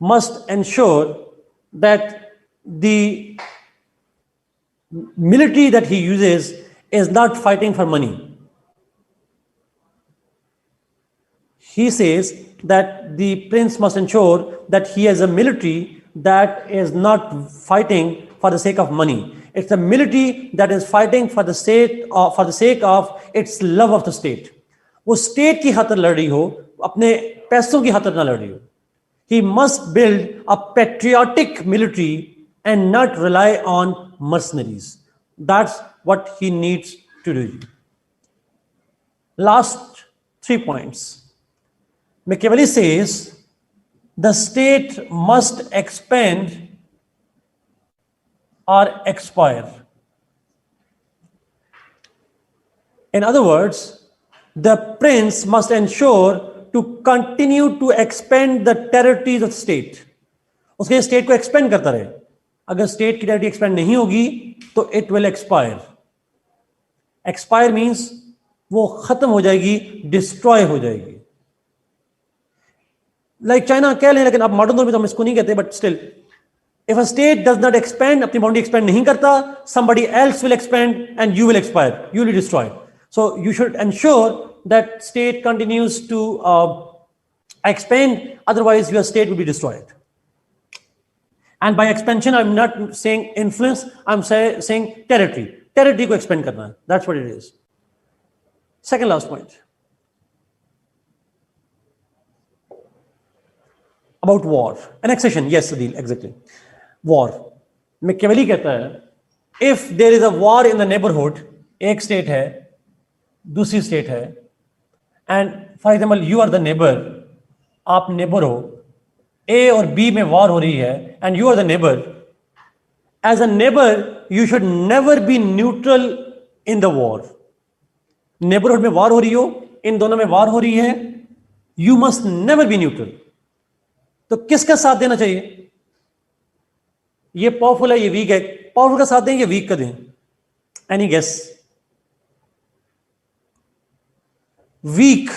must ensure that the military that he uses is not fighting for money. He says that the prince must ensure that he has a military that is not fighting for the sake of money. It's a military that is fighting for the sake of its love of the state. वो state की खातिर लड़ रही हो, अपने पैसों की खातिर ना लड़ रही हो. He must build a patriotic military and not rely on mercenaries. That's what he needs to do. Last 3 points. Machiavelli says the state must expand or expire. In other words, the prince must ensure to continue to expand the territories of state. उसके state को expand करता रहे. अगर state की territory expand नहीं होगी तो it will expire. Expire means वो खत्म हो जाएगी, डिस्ट्रॉय हो जाएगी. लाइक चाइना कह लें, लेकिन अब मॉडर्न दौर में तो हम इसको नहीं कहते, but still if a state does not expand, अपनी बाउंड्री एक्सपेंड नहीं करता, somebody else will expand and you will expire, you will be destroyed. So you should ensure that state continues to expand, otherwise your state will be destroyed. And by expansion, I'm not saying influence, I'm saying territory. Territory को expand करना है. That's what it is. Second last point. About war. Annexation, yes, Adil, exactly. War. Machiavelli कहता है, if there is a war in the neighborhood, एक state है, दूसरी state है, and for example, you are the neighbor, आप neighbor हो, A और B में war हो रही है, and you are the neighbor. As a neighbor, you should never be neutral in the war. Neighborhood में war हो रही हो, इन दोनों में war हो रही है, you must never be neutral. तो किसका साथ देना चाहिए? ये पावरफुल है, ये वीक है. पावरफुल का साथ दें, ये वीक का दें? Any guess? Weak.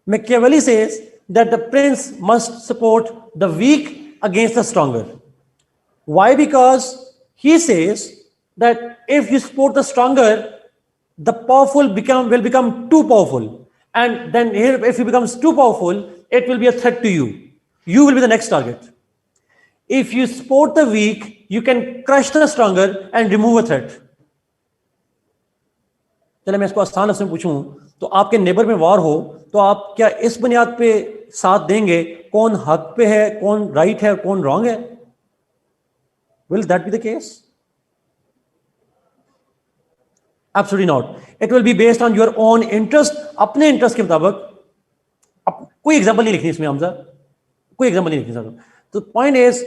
Machiavelli says that the prince must support the weak against the stronger. Why? Because he says that if you support the stronger, the powerful will become too powerful, and then if he becomes too powerful, it will be a threat to you. You will be the next target. If you support the weak, you can crush the stronger and remove a threat. चले मैं इसको आसान से पूछूं, तो आपके neighbour में वार हो तो आप क्या इस बुनियाद पे साथ देंगे कौन हक पे है, कौन राइट है, कौन रॉन्ग है? Will that be the case? Absolutely not. It will be based on your own interest. अपने इंटरेस्ट के मुताबिक. कोई एग्जांपल नहीं लिखनी इसमें हमजा, कोई एग्जांपल नहीं लिखनी. So the point is,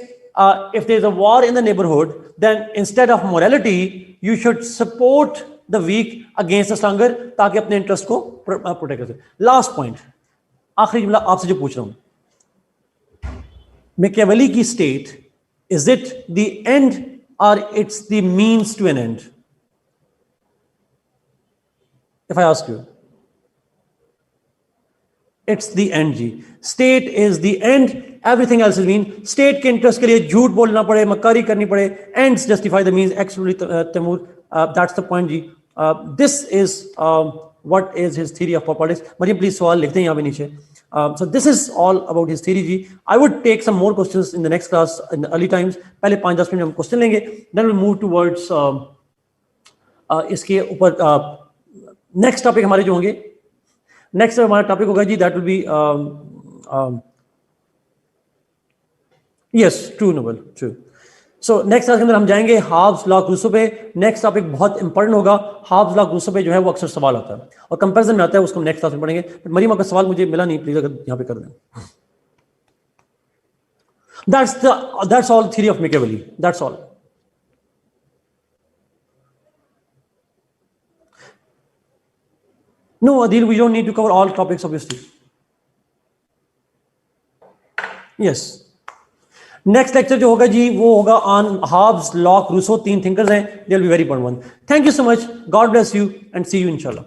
if there is a war in the neighborhood, then instead of morality, you should support the weak against the stronger, ताकि अपने इंटरेस्ट को प्रोटेक्ट कर सके. लास्ट पॉइंट, आखिरी जुमला आपसे जो पूछ रहा हूं, मैकियावेली की state, is it the end or it's the means to an end? If I ask you, it's the end जी. State is the end, everything else is mean. State के इंटरेस्ट के लिए झूठ बोलना पड़े, मक्कारी करनी पड़े, ends justify the means. Absolutely, Taimur, that's the point जी. This is what is his theory of politics. Maryam please सवाल लिखते हैं यहाँ पे नीचे. So this is all about his theory ji. I would take some more questions in the next class in the early times. पहले 5-10 minute हम question लेंगे, then we'll move towards इसके ऊपर नेक्स्ट टॉपिक हमारे जो होंगे. नेक्स्ट हमारा topic होगा जी, that will be yes true noble true. So next class के अंदर हम जाएंगे हाब्स लॉ क्रूसो पे. नेक्स्ट टॉपिक बहुत इंपॉर्टेंट होगा. हाब्स लॉ क्रूसो पे जो है वो अक्सर सवाल आता है और कंपैरिजन में आता है, उसको हम नेक्स्ट क्लास में पढ़ेंगे. बट मरीमा का सवाल मुझे मिला नहीं, प्लीज अगर यहाँ पे कर दें. That's all theory of Machiavelli, that's all. No, Adil, we don't need to cover all topics, obviously. Yes. Next lecture जो होगा जी वो होगा on Hobbes, Locke, Rousseau. 3 thinkers हैं. They'll be very important one. Thank you so much. God bless you and see you inshallah.